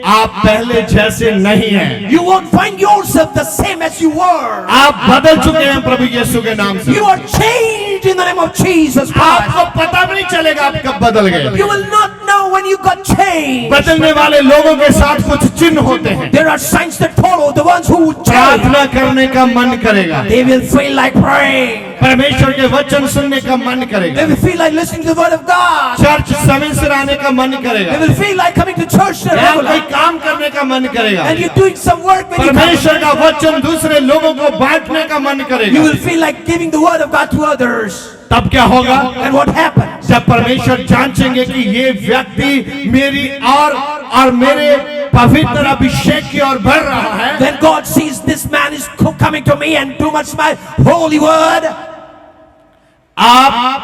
आप पहले जैसे नहीं हैं। you won't find yourself the same as you were. आप बदल चुके हैं प्रभु यीशु के नाम से। You are changed in the name of Jesus Christ. आपको पता भी नहीं चलेगा आप कब बदल गए। You will not know when you got changed. बदलने वाले लोगों के साथ कुछ चिन्ह होते हैं। There are signs that follow the ones who change. प्रार्थना करने का मन करेगा, They will feel like praying. परमेश्वर के वचन सुनने का मन करेगा, They will feel like listening to the word of God. Church समय से आने का मन करेगा, They will feel like coming to church यहाँ कोई regularly. काम करने का मन करेगा, And you're doing some work when you come. परमेश्वर का वचन दूसरे लोगों को बांटने का मन You करेगा। will feel like giving the word of God to others. तब क्या होगा? And what happens? जब परमेश्वर जांचेंगे कि ये व्यक्ति मेरी और मेरे पवित्र अभिषेक की ओर बढ़ रहा है, Then God sees this man is coming to me and too much my holy word. आप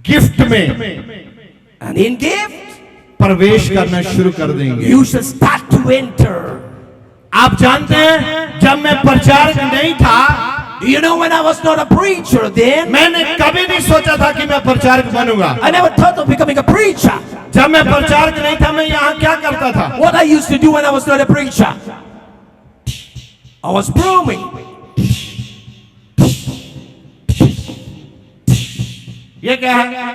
गिफ्ट में And in gift, प्रवेश करना शुरू कर देंगे। you shall start to enter. आप जानते हैं जब मैं प्रचारक नहीं था, Do you know when I was not a preacher then? मैंने कभी नहीं सोचा था कि मैं प्रचारक बनूंगा। I never thought of becoming a preacher. जब मैं प्रचारक नहीं था, मैं यहाँ क्या करता था? What I used to do when I was not a preacher, I was brooming. ये क्या है?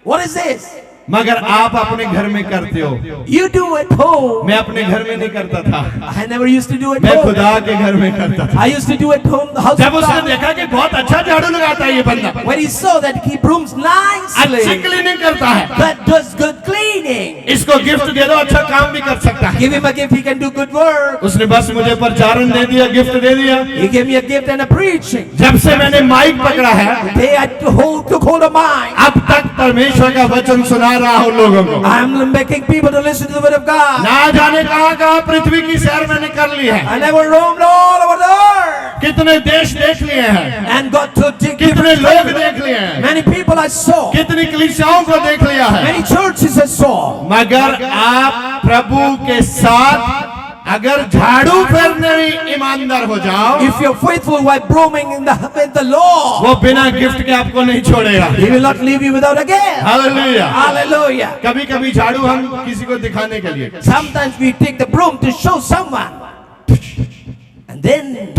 What is this? मगर आप अपने घर में करते हो, You do at home. मैं अपने घर में नहीं करता था, I never used to do at मैं home. खुदा के घर में करता था। I used to do at home the house जब of उसने God. देखा कि बहुत अच्छा झाड़ू लगाता है ये बंदा, When he saw that he brooms अच्छी nicely, क्लीनिंग करता है, that does good cleaning. इसको गिफ्ट दे दो, अच्छा काम भी कर सकता है। Give him a gift, he can do good work. उसने बस मुझे प्रचारण दे दिया, गिफ्ट दे दिया। He gave me a gift and a preaching. जब से मैंने माइक पकड़ा है, They had to took hold of mine. अब तक परमेश्वर का वचन सुना रहा हूँ लोगों को। I am making people to listen to the word of God. ना जाने कहाँ पृथ्वी की सैर मैंने कर ली है, I never roamed all over the earth कितने देश देख लिए हैं, and got to कितने लोग देख लिए हैं, many people I saw, कितनी कलीसियाओं को देख लिया है। many churches I saw. मगर आप प्रभु के साथ अगर झाड़ू फेरने में ईमानदार हो जाओ, If you're faithful while brooming with the law, वो बिना गिफ्ट के आपको नहीं छोड़ेगा। He will not leave you without a gift. Hallelujah. Hallelujah. कभी कभी झाड़ू हम किसी को दिखाने के लिए, Sometimes we take the broom to show someone, and then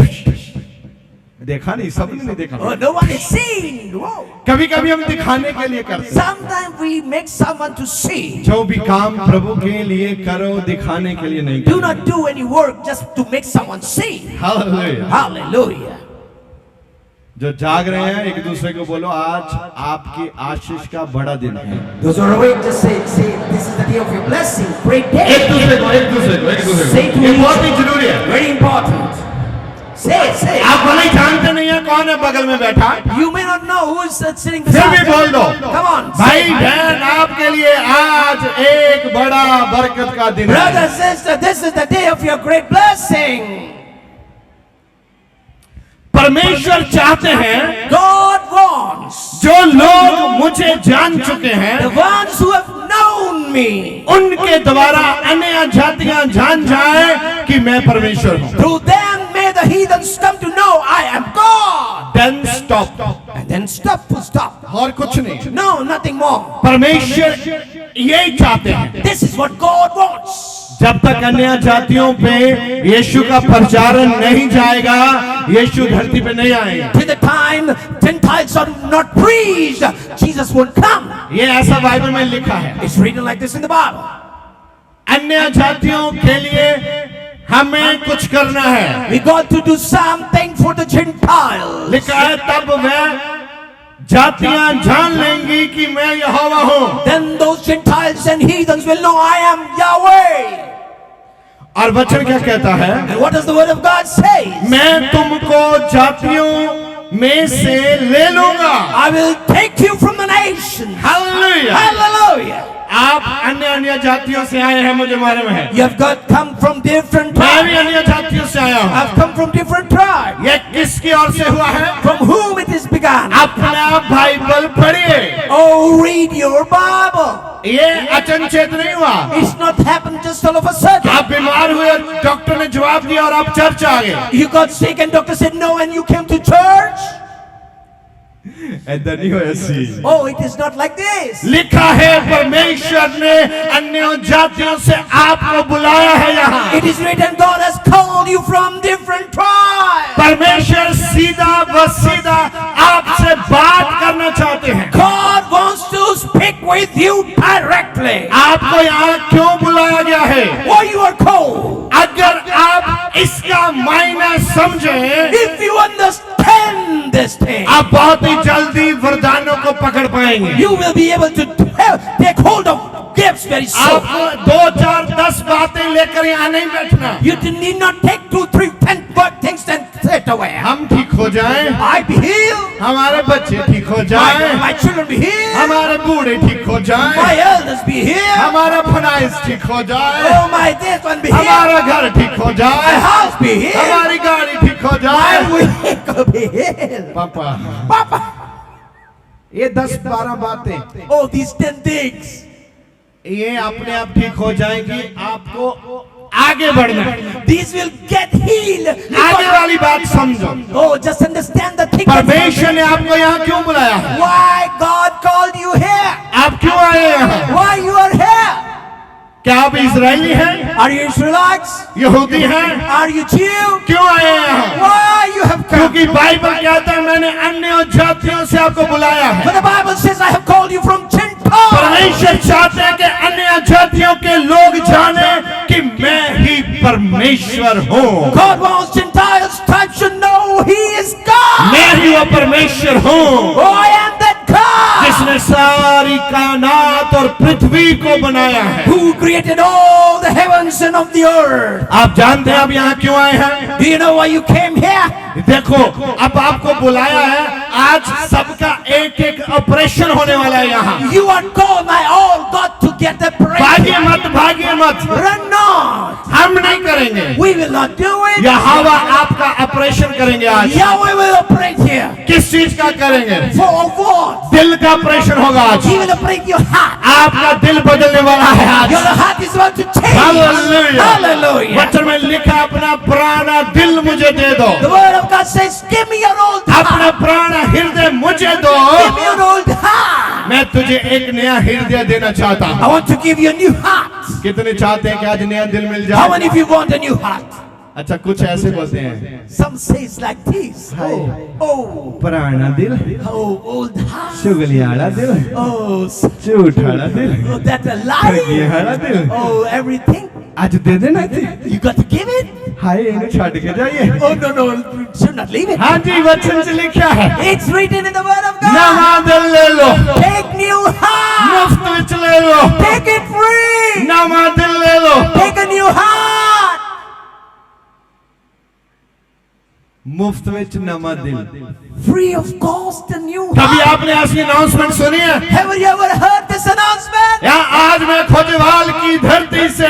देखा नहीं, सबने नहीं देखा। oh, no one is seen. Whoa. कभी कभी हम दिखाने के लिए करते हैं। Sometimes we make someone to see. जो भी काम प्रभु के लिए करो, दिखाने के लिए नहीं Do करो। not do any work just to make someone see. Hallelujah. Hallelujah. जो जाग रहे हैं एक दूसरे को बोलो, आज आपकी आशीष का बड़ा दिन है। Those who are awake, just say, this is the day of your blessing. Great day. एक दूसरे को Say to ये each- बहुत ही जरूरी है। Very important. Say. आप भले ही जानते नहीं है कौन है बगल में बैठा, You may not know who is sitting फिर beside भी you. बोल दो, Come on. भाई बहन आपके लिए आज एक बड़ा बरकत का दिन Brother, है। sister, this is the day of your great blessing. परमेश्वर चाहते हैं God wants जो लोग मुझे जान चुके the हैं, ones who have known me. उनके द्वारा अन्य जातियां जान जाए कि मैं परमेश्वर हूँ। Through them may the heathens come to know I am God. Then stop, And then stop, full stop. और कुछ नहीं। No, nothing more. परमेश्वर यही चाहते हैं, This is what God wants. जब तक अन्य जातियों पे यीशु का प्रचारण नहीं जाएगा, यीशु धरती पे नहीं आएगा। Till the time Gentiles are not preached, Jesus won't come. ये ऐसा बाइबल में लिखा है। It's written like this in the Bible. अन्य जातियों के लिए हमें कुछ करना है। We got to do something for the Gentiles. लिखा है तब वह जातियां जान लेंगी कि मैं यहोवा हूं। Then those Gentiles and heathens will know I am Yahweh. और वचन क्या कहता है? And what does the word of God say? मैं तुमको जातियों में से ले लूंगा। I will take you from the nations. Hallelujah. Hallelujah. आप अन्य अन्य जातियों से आए हैं, मुझे मालूम है। You have got come from different मैं भी tribes. अन्य जातियों से आया हूँ। I've come from different tribes. ये किसकी ओर से हुआ है? From whom it is begun. अपना बाइबल पढ़िए। Oh, read your Bible. ये अचनचेत नहीं हुआ। It's not happened just all of a sudden. आप बीमार हुए, डॉक्टर ने जवाब दिया और आप चर्च आ गए। You got sick and doctor said no and you came to church. ऐसा नहीं हो ऐसी। Oh, it is not like this. लिखा है परमेश्वर ने अन्य जातियों से आपको बुलाया है यहाँ। It is written God has called you from different tribes. परमेश्वर सीधा व सीधा आपसे बात करना चाहते हैं। God wants to speak with you directly. आपको यहाँ क्यों बुलाया गया है? Why you are called? अगर आप इसका मायना समझें, If you understand this thing, आप बहुत ही जल्दी वरदानों को पकड़ पाएंगे। you will be able to take hold of gifts very soon. आप 2, 4, 10 बातें लेकर यहाँ नहीं बैठना। You need not take 2, 3, 10 things and set away. हम ठीक हो जाएं, I be healed. हमारे बच्चे ठीक हो जाएं, My children be healed. हमारे बूढ़े ठीक हो जाएं, My elders be healed. हमारा फाइनेंस ठीक हो जाए, Oh, my this one be healed. हमारा घर ठीक हो My जाए, house be healed. हमारी गाड़ी ठीक हो My जाए। vehicle be healed. पापा, Papa. ये 10-12 बातें Oh, these 10 things. ये अपने आप ठीक हो जाएंगी। आपको आगे बढ़ना है। These will get healed. आगे वाली बात समझो। Oh, just understand the thing. परमेश्वर ने आपको यहाँ क्यों बुलाया है? Why God called you here? आप क्यों आए यहाँ? Why you are here? क्या आप इजरायली हैं? Are you Israelites? यहूदी हैं? Are you Jew? क्यों आए यहाँ? Why you have come? क्योंकि बाइबल कहता है मैंने अन्य जातियों से आपको बुलाया है। But the Bible says I have called you from Gentiles. परमेश्वर चाहते हैं कि अन्य जातियों के लोग जाने कि मैं ही परमेश्वर हूँ। God wants Gentiles type should know He is God. मैं ही वो परमेश्वर हूँ Oh, I am that God जिसने सारी कायनात और पृथ्वी को बनाया है। who created all the heavens and of the earth. आप जानते हैं आप यहाँ क्यों आए हैं? Do you know why you came here? देखो, अब आपको बुलाया है। आज सबका एक ऑपरेशन होने वाला है यहाँ। You are called by all God to get the praise. भागिए मत, भागिए मत, Run not. हम नहीं करेंगे। We will not do it. यहोवा आपका ऑपरेशन करेंगे आज। Yahweh will operate here. किस चीज का करेंगे? For what? दिल का ऑपरेशन होगा आज। He will operate your heart. आपका दिल बदलने वाला है आज। Your heart is about to change. Hallelujah. Hallelujah. वचन में लिखा अपना पुराना दिल मुझे दे दो। The word of God says, give me your old अपना heart. पुराना हृदय मुझे दो। Give me your old heart. मैं तुझे एक नया हृदय देना चाहता I हूँ। want to give you a new heart. कितने चाहते हैं कि आज नया दिल मिल How जाए? many of you want a new heart? अच्छा, कुछ ऐसे बोलते हैं, Some says like this. Oh, पुराना दिल, oh, old heart. चुगलियाला दिल, Oh, झूठाला दिल, oh, that a lie. ठगियाला दिल, Oh, everything. आज दे देना थी। You got to give it. हाय, इन्हें छाड़ के जाइए। Oh, no, no, should not leave it. हाँ जी, वचन से लिखा है, It's written in the word of God. नवा दिल ले लो, Take new heart. मुफ्त विच ले लो, Take it free. नवा दिल ले लो, Take a new heart. मुफ्त विच नवा दिल। Free of cost, a new कभी heart. आपने ऐसी अनाउंसमेंट सुनी है? Have you ever heard this announcement? या आज मैं खोजवाल की धरती से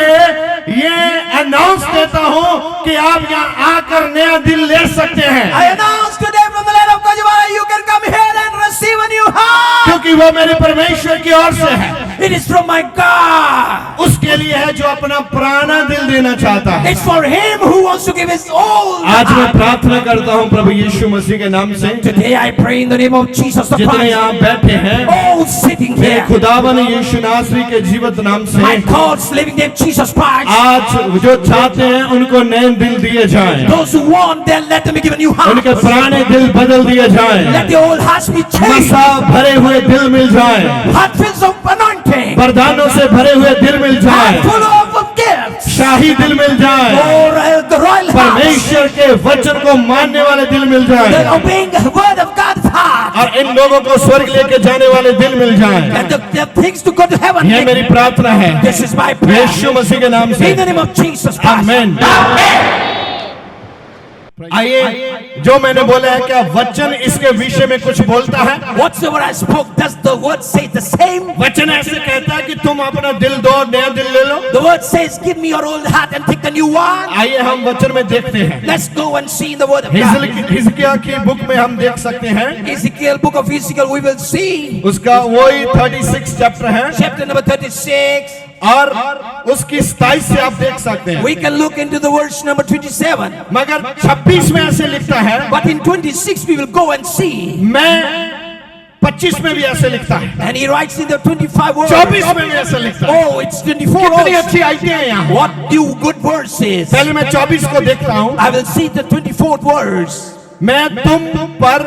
ये अनाउंस देता हूँ कि आप यहाँ आकर नया दिल ले सकते हैं, I announce today from the land of Kajwara, you can come here and receive a new heart. क्योंकि वो मेरे परमेश्वर की ओर से है। It is from my God. उसके लिए है जो अपना पुराना दिल देना चाहता है। It's for him who wants to give his old आज मैं heart. प्रार्थना करता हूँ प्रभु यीशु मसीह के नाम से, Today I pray in the name of Jesus the जितने Christ. यहाँ बैठे हैं All sitting मेरे here. खुदावन यीशु नासरी के जीवित नाम से, My God's living name Jesus Christ. आज जो चाहते हैं उनको नए दिल दिए जाएं, Those who want, then let them be given new उनके hearts. पुराने दिल बदल दिए जाएं, Let the old hearts be changed. मसा भरे हुए दिल मिल जाएं, Heart filled of anointing. वरदानों से भरे हुए दिल मिल Heart जाएं, full of gifts. शाही दिल मिल जाए, Or the royal house. परमेश्वर के वचन को मानने वाले दिल मिल The जाए, obeying the word of God's heart. और इन लोगों को स्वर्ग लेके जाने वाले दिल मिल जाए। And the things to go to heaven. ये मेरी प्रार्थना है, This is my prayer. यीशु मसीह के नाम In से, the name of Jesus Christ. आमीन। आइए, जो मैंने बोला है, क्या वचन इसके विषय में कुछ बोलता है? Whatsoever I spoke, does the word say the same? वचन ऐसे कहता है कि तुम अपना दिल दो, नया दिल ले लो। The word says, give me your old heart and take a new one. आइए हम वचन में देखते हैं, Let's go and see in the word of God. हिजकिय्याह की बुक में हम देख सकते हैं, Ezekiel, book of Ezekiel, we will see. उसका वही 36 चैप्टर है, Chapter number 36. और उसकी 27 से आप देख सकते हैं। We can look into the verse number 27. मगर 26 में ऐसे लिखता है, But in 26 we will go and see. मैं 25 में भी ऐसे लिखता है, And he writes in the 25 words. 24 में भी ऐसे लिखता है। Oh, it's 24 कितनी also. अच्छी आयतें हैं यहाँ। What new good verses. पहले मैं 24 को देखता हूँ। I will see the 24th verse. मैं तुम पर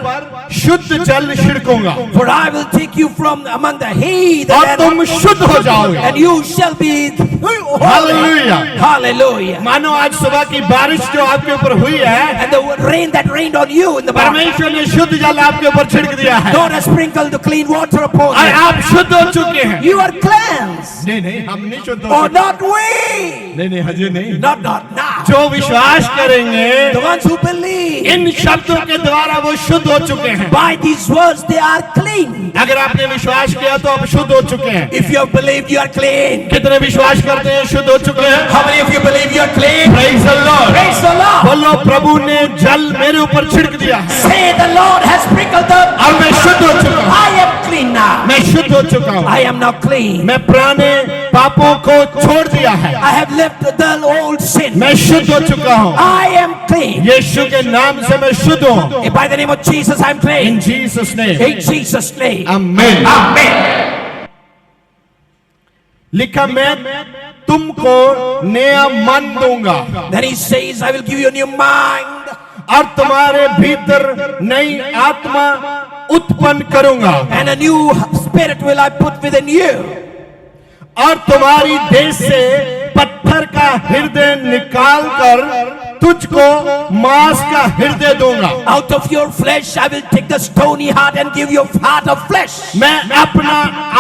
शुद्ध जल छिड़कूंगा, For I will take you from among the heathen और तुम शुद्ध हो जाओगे। and you shall be Hallelujah. Hallelujah. मानो आज सुबह की बारिश जो आपके ऊपर हुई है, And the rain that rained on you in the morning, परमेश्वर ने शुद्ध जल आपके ऊपर छिड़क दिया है, God has sprinkled the clean water upon और you. आप शुद्ध हो चुके हैं। You are cleansed. नहीं नहीं, हम नहीं शुद्ध हो Or चुके। not we. नहीं नहीं, हजे नहीं। Not now. जो विश्वास करेंगे, The ones who believe. इन शब्दों के द्वारा वो शुद्ध हो चुके हैं। By these words they are clean. अगर आपने विश्वास किया तो आप शुद्ध हो चुके हैं। If you have believed, you are clean. कितने विश्वास करते हैं शुद्ध हो चुके हैं? How many of you believe you are clean? Praise the Lord. Praise the Lord. बोलो, प्रभु ने जल मेरे ऊपर छिड़क दिया है, Say the Lord has sprinkled the. और मैं शुद्ध हो चुका हूँ। I am clean now. मैं शुद्ध हो चुका हूँ। I am now clean. मैं पुराने पापों को छोड़ दिया है, I have left the old sin. मैं शुद्ध हो चुका हूँ। I am clean. यीशु के नाम से मैं शुद्ध हूँ। By the name of Jesus, I am clean. In Jesus name. In Jesus' name. Amen. Amen. लिखा, मैं तुमको नया मन दूंगा, Then he says, I will give you a new mind. और तुम्हारे भीतर नई आत्मा उत्पन्न करूंगा, And a new spirit will I put within you. और तुम्हारी देश से पत्थर का हृदय निकाल कर तुझको मांस का हृदय दूंगा। Out of your flesh I will take the stony heart and give you a heart of flesh. मैं अपना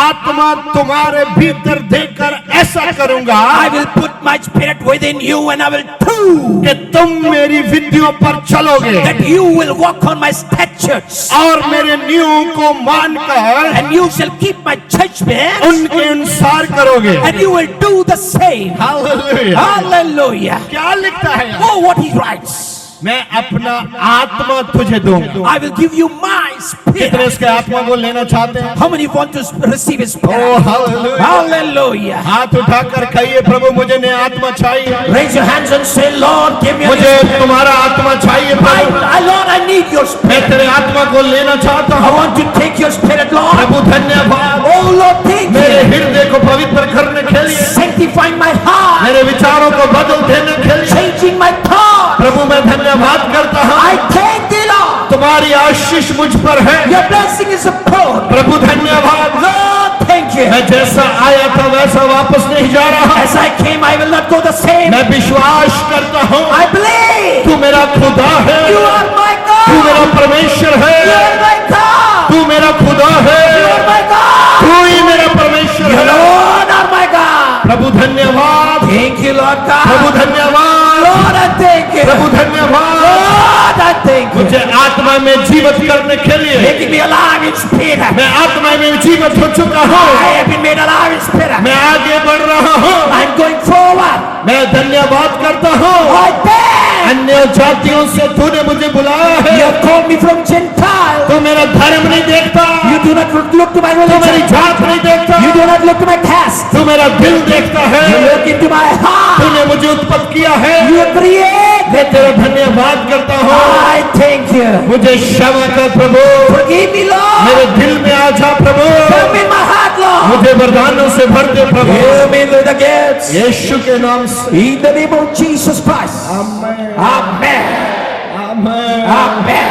आत्मा तुम्हारे भीतर देकर ऐसा करूंगा I will put my spirit within you and I will prove कि तुम मेरी विधियों पर चलोगे, that you will walk on my statutes. और मेरे नियमों को मानकर And you shall keep my judgments. उनके अनुसार करोगे। And you will do the same. Hallelujah. Hallelujah. क्या लिखता है यहाँ? Oh, what he writes. मैं अपना आत्मा तुझे दूंगा। I will give you my कितने spirit. इसके आत्मा को लेना चाहते हैं? How many want to receive his spirit? Oh, hallelujah. Hallelujah. हाथ उठाकर कहिए, प्रभु मुझे नया आत्मा चाहिए, Raise your hands and say, Lord, give me a new मुझे spirit. तुम्हारा आत्मा चाहिए प्रभु। Lord, I need your मैं spirit. तेरे आत्मा को लेना चाहता I हूँ। want to take your spirit, Lord. प्रभु धन्यवाद, Oh, Lord, thank मेरे you. हृदय को पवित्र करने के लिए, Sanctifying my heart. मेरे विचारों को बदल देने के लिए Changing my thought. प्रभु मैं धन्यवाद करता हूँ। I thank thee, Lord. तुम्हारी आशीष मुझ पर है Your blessing is upon. प्रभु, धन्यवाद। Lord, thank you. मैं जैसा आया था वैसा वापस नहीं जा रहा। As I came, I will not go the same. मैं विश्वास करता हूँ I believe तू मेरा खुदा है, you are my तू मेरा God. परमेश्वर You है, are my God. तू मेरा खुदा है, You are my God. तू ही मेरा परमेश्वर You है। Lord are my God. प्रभु धन्यवाद, Thank you, Lord Prabhu God. धन्यवाद, Lord, I thank you. प्रभु धन्यवाद। Lord, I thank you. मुझे आत्मा में जीवित करने के लिए Making me alive in spirit. मैं आत्मा में जीवित हो चुका हूँ। I have been made alive in spirit. मैं आगे बढ़ रहा हूँ। I'm going forward. मैं धन्यवाद करता हूँ। I thank. अन्य जातियों से तूने मुझे बुलाया You है। have called me from Gentile. तू मेरा धर्म नहीं देखता, You do not look to my तू मेरी religion. जात नहीं देखता, You do not look to my caste. तू मेरा दिल देखता है। You look into my heart. तूने मुझे उत्पन्न किया है। You create. मैं तेरा धन्यवाद करता हूँ। I thank you. मुझे क्षमा कर प्रभु, Forgive me, Lord. मेरे दिल में आ जा प्रभु, Come in my heart, Lord. मुझे वरदानों से भर दे प्रभु, Fill me with the gifts. यीशु के नाम से। In the name of Jesus Christ. Amen. Amen. Amen.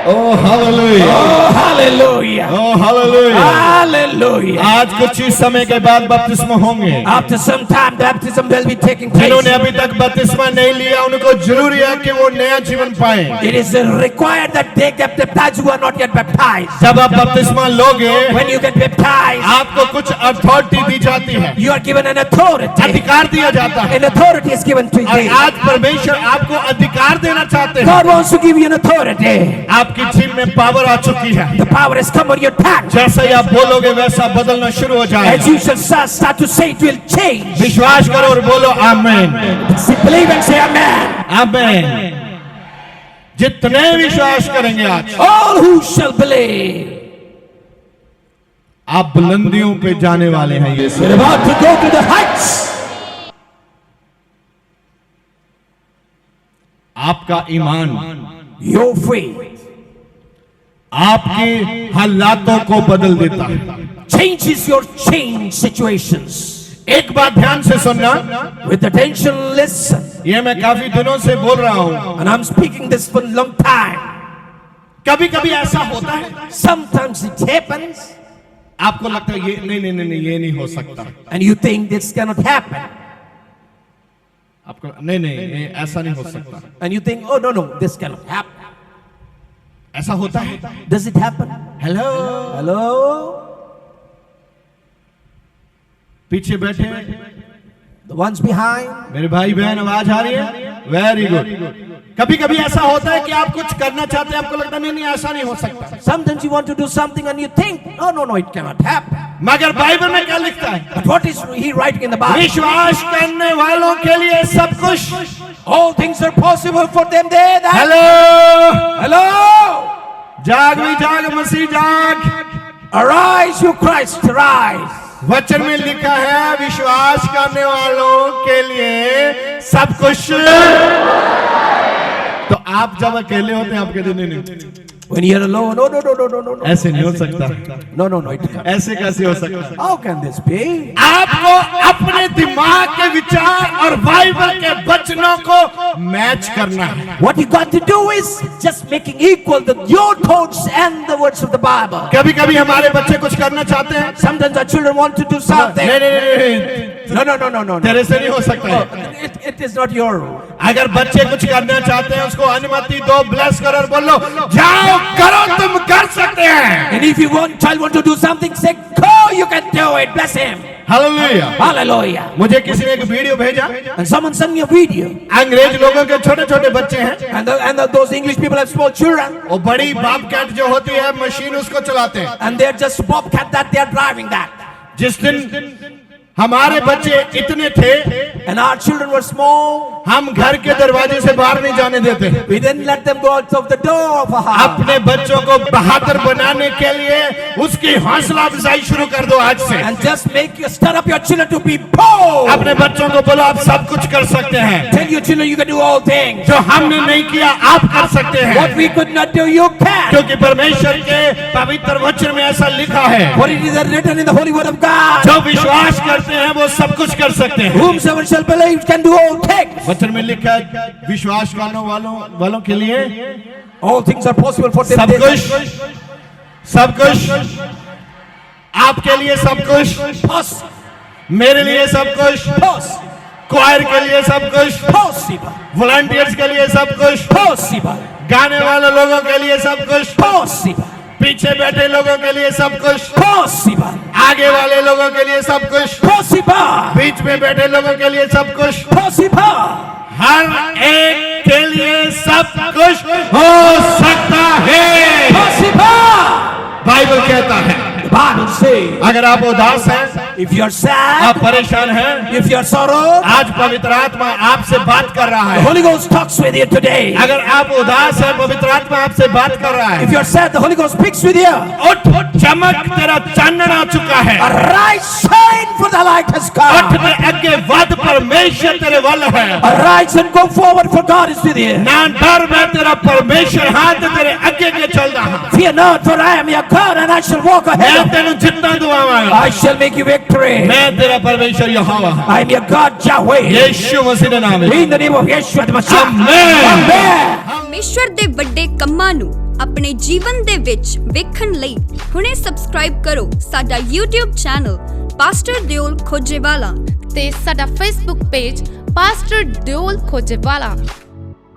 Oh hallelujah. Oh, hallelujah. Hallelujah. Oh hallelujah. Hallelujah. आज कुछ ही समय के बाद बपतिस्मा होंगे। After some time, baptism will be taking जिन्होंने place. अभी तक बपतिस्मा नहीं लिया उनको जरूरी है कि वो नया जीवन पाएं। It is required that they get baptized who are not yet baptized. जब आप बपतिस्मा लोगे When you get baptized, आपको कुछ अथॉरिटी दी जाती है, you are given an authority. अधिकार दिया जाता है। An authority is given to और you. आज परमेश्वर आपको अधिकार देना चाहते हैं। God wants to give you an authority. आपकी जिम में पावर आ चुकी है। The power has come on your tongue. जैसा ही आप बोलोगे वैसा बदलना शुरू हो As जाएगा। you shall start to say, it will change. विश्वास करो और बोलो आमीन। Believe and say amen. आमीन। जितने विश्वास करेंगे आज All who shall believe. आप बुलंदियों पे जाने वाले हैं। ये We're about to go to the heights. आपका ईमान Your faith आपके हालातों को बदल देता है। changes your change situations. एक बात ध्यान से सुनना, With attention, listen. ये मैं काफी दिनों से बोल रहा हूं। And I'm speaking this for a long time. कभी कभी ऐसा होता है Sometimes it happens, आपको लगता है ये नहीं नहीं नहीं नहीं ये नहीं हो सकता। and you think this cannot happen. आपको नहीं नहीं ये ऐसा नहीं हो सकता। And you think, oh, no, this cannot happen. ऐसा होता है। Does it happen? Hello, Hello? पीछे बैठे The ones behind? मेरे भाई बहन आवाज आ रही है? Very good. कभी कभी ऐसा होता है कि आप कुछ करना चाहते हैं, आपको लगता है नहीं नहीं ऐसा नहीं हो सकता। Sometimes you want to do something and you think, no, it cannot happen. मगर बाइबल में क्या लिखता है? But what is he writing in the Bible? विश्वास करने वालों के लिए सब कुछ। All things are possible for them there. That hello, Hello? जाग भी जाग मसीह जाग। Arise, you Christ, arise. वचन में लिखा है विश्वास करने वालों के लिए सब कुछ। तो आप जब अकेले होते हैं आप कहते नहीं नहीं When you're alone, no. ऐसे नहीं हो सकता। No, it can't. ऐसे कैसे हो सकता? How can this be? आपको अपने दिमाग के विचार और बाइबल के वचनों को मैच करना है। What you got to do is just making equal your thoughts and the words of the Bible. कभी कभी हमारे बच्चे कुछ करना चाहते हैं। Sometimes our children want to do something. नहीं No. तेरे से नहीं हो सकता है। It is not your rule. अगर बच्चे कुछ करना चाहते हैं उसको अनुमति दो, ब्लेस करो और बोलो जाओ करो, तुम कर सकते हैं। And if child want to do something, say, go, you can do it. Bless him. Hallelujah. Hallelujah. मुझे किसी ने एक वीडियो भेजा, And someone sent me a video. अंग्रेज लोगों के छोटे छोटे बच्चे हैं, And those English people have small children. वो बड़ी बॉबकैट जो होती है मशीन उसको चलाते हैं। And they're just bobcat that they're driving that. जिस दिन हमारे बच्चे इतने थे And our children were small. हम घर के दरवाजे से बाहर नहीं जाने देते। We didn't let them go out of the door of a house. अपने बच्चों को बहादुर बनाने के लिए उसकी हौसला अफजाई शुरू कर दो आज से। And just stir up your children to be bold. अपने बच्चों को बोलो आप सब कुछ कर सकते हैं, Tell your children you can do all things. जो हमने नहीं किया आप कर सकते हैं, What we could not do, you can. क्योंकि परमेश्वर के पवित्र वचन में ऐसा लिखा है For it is written in the holy word of God. जो विश्वास करते हैं वो सब कुछ कर सकते हैं। Whomsoever shall believe can do all things. वचन में लिखा है विश्वास करने वालों के लिए All things are possible for them. सब कुछ आपके लिए, सब कुछ Possible. मेरे लिए, सब कुछ Possible. क्वायर के लिए, सब कुछ Possible. वॉलंटियर्स के लिए, सब कुछ Possible. गाने वाले लोगों के लिए, सब कुछ Possible. पीछे बैठे लोगों के लिए, सब कुछ Possible. आगे वाले लोगों के लिए, सब कुछ Possible. बीच में बैठे लोगों के लिए, सब कुछ Possible. हर एक के लिए सब कुछ हो सकता है। Possible. बाइबल कहता है The Bible says, अगर आप उदास हैं, if you're आप sad, परेशान हैं, if you're sorrowed, आज पवित्र आत्मा आपसे बात कर रहा the है। Holy Ghost talks with you today. अगर आप उदास हैं, पवित्र आत्मा आपसे बात कर रहा If है। you're sad, the Holy Ghost speaks with you. उठ चमक, तेरा चांदन आ चुका है। Arise, shine, for the light has उठ come. में आगे वध, परमेश्वर तेरे वाल है। Arise and go forward, for God is with you. ना डर, मैं तेरा परमेश्वर हाथ तेरे आगे के चल रहा हूं। Fear not, for I am your God, and I shall walk ahead मैं of you. तेरे जितना दुआवांगा, I shall make you victory. मैं तेरा परमेश्वर यहोवा हूं। I am your God, Yahweh. यीशु मसीह के नाम में In the name of Yeshua the Messiah. Amen. Amen. ਪਰਮੇਸ਼ਵਰ ਦੇ ਵੱਡੇ ਕੰਮਾਂ ਨੂੰ ਆਪਣੇ ਜੀਵਨ ਦੇ ਵਿੱਚ ਵੇਖਣ ਲਈ ਹੁਣੇ ਸਬਸਕ੍ਰਾਈਬ ਕਰੋ ਸਾਡਾ YouTube ਚੈਨਲ ਪਾਸਟਰ ਦਿਓਲ ਖੋਜੇਵਾਲਾ ਤੇ ਸਾਡਾ Facebook ਪੇਜ ਪਾਸਟਰ ਦਿਓਲ ਖੋਜੇਵਾਲਾ।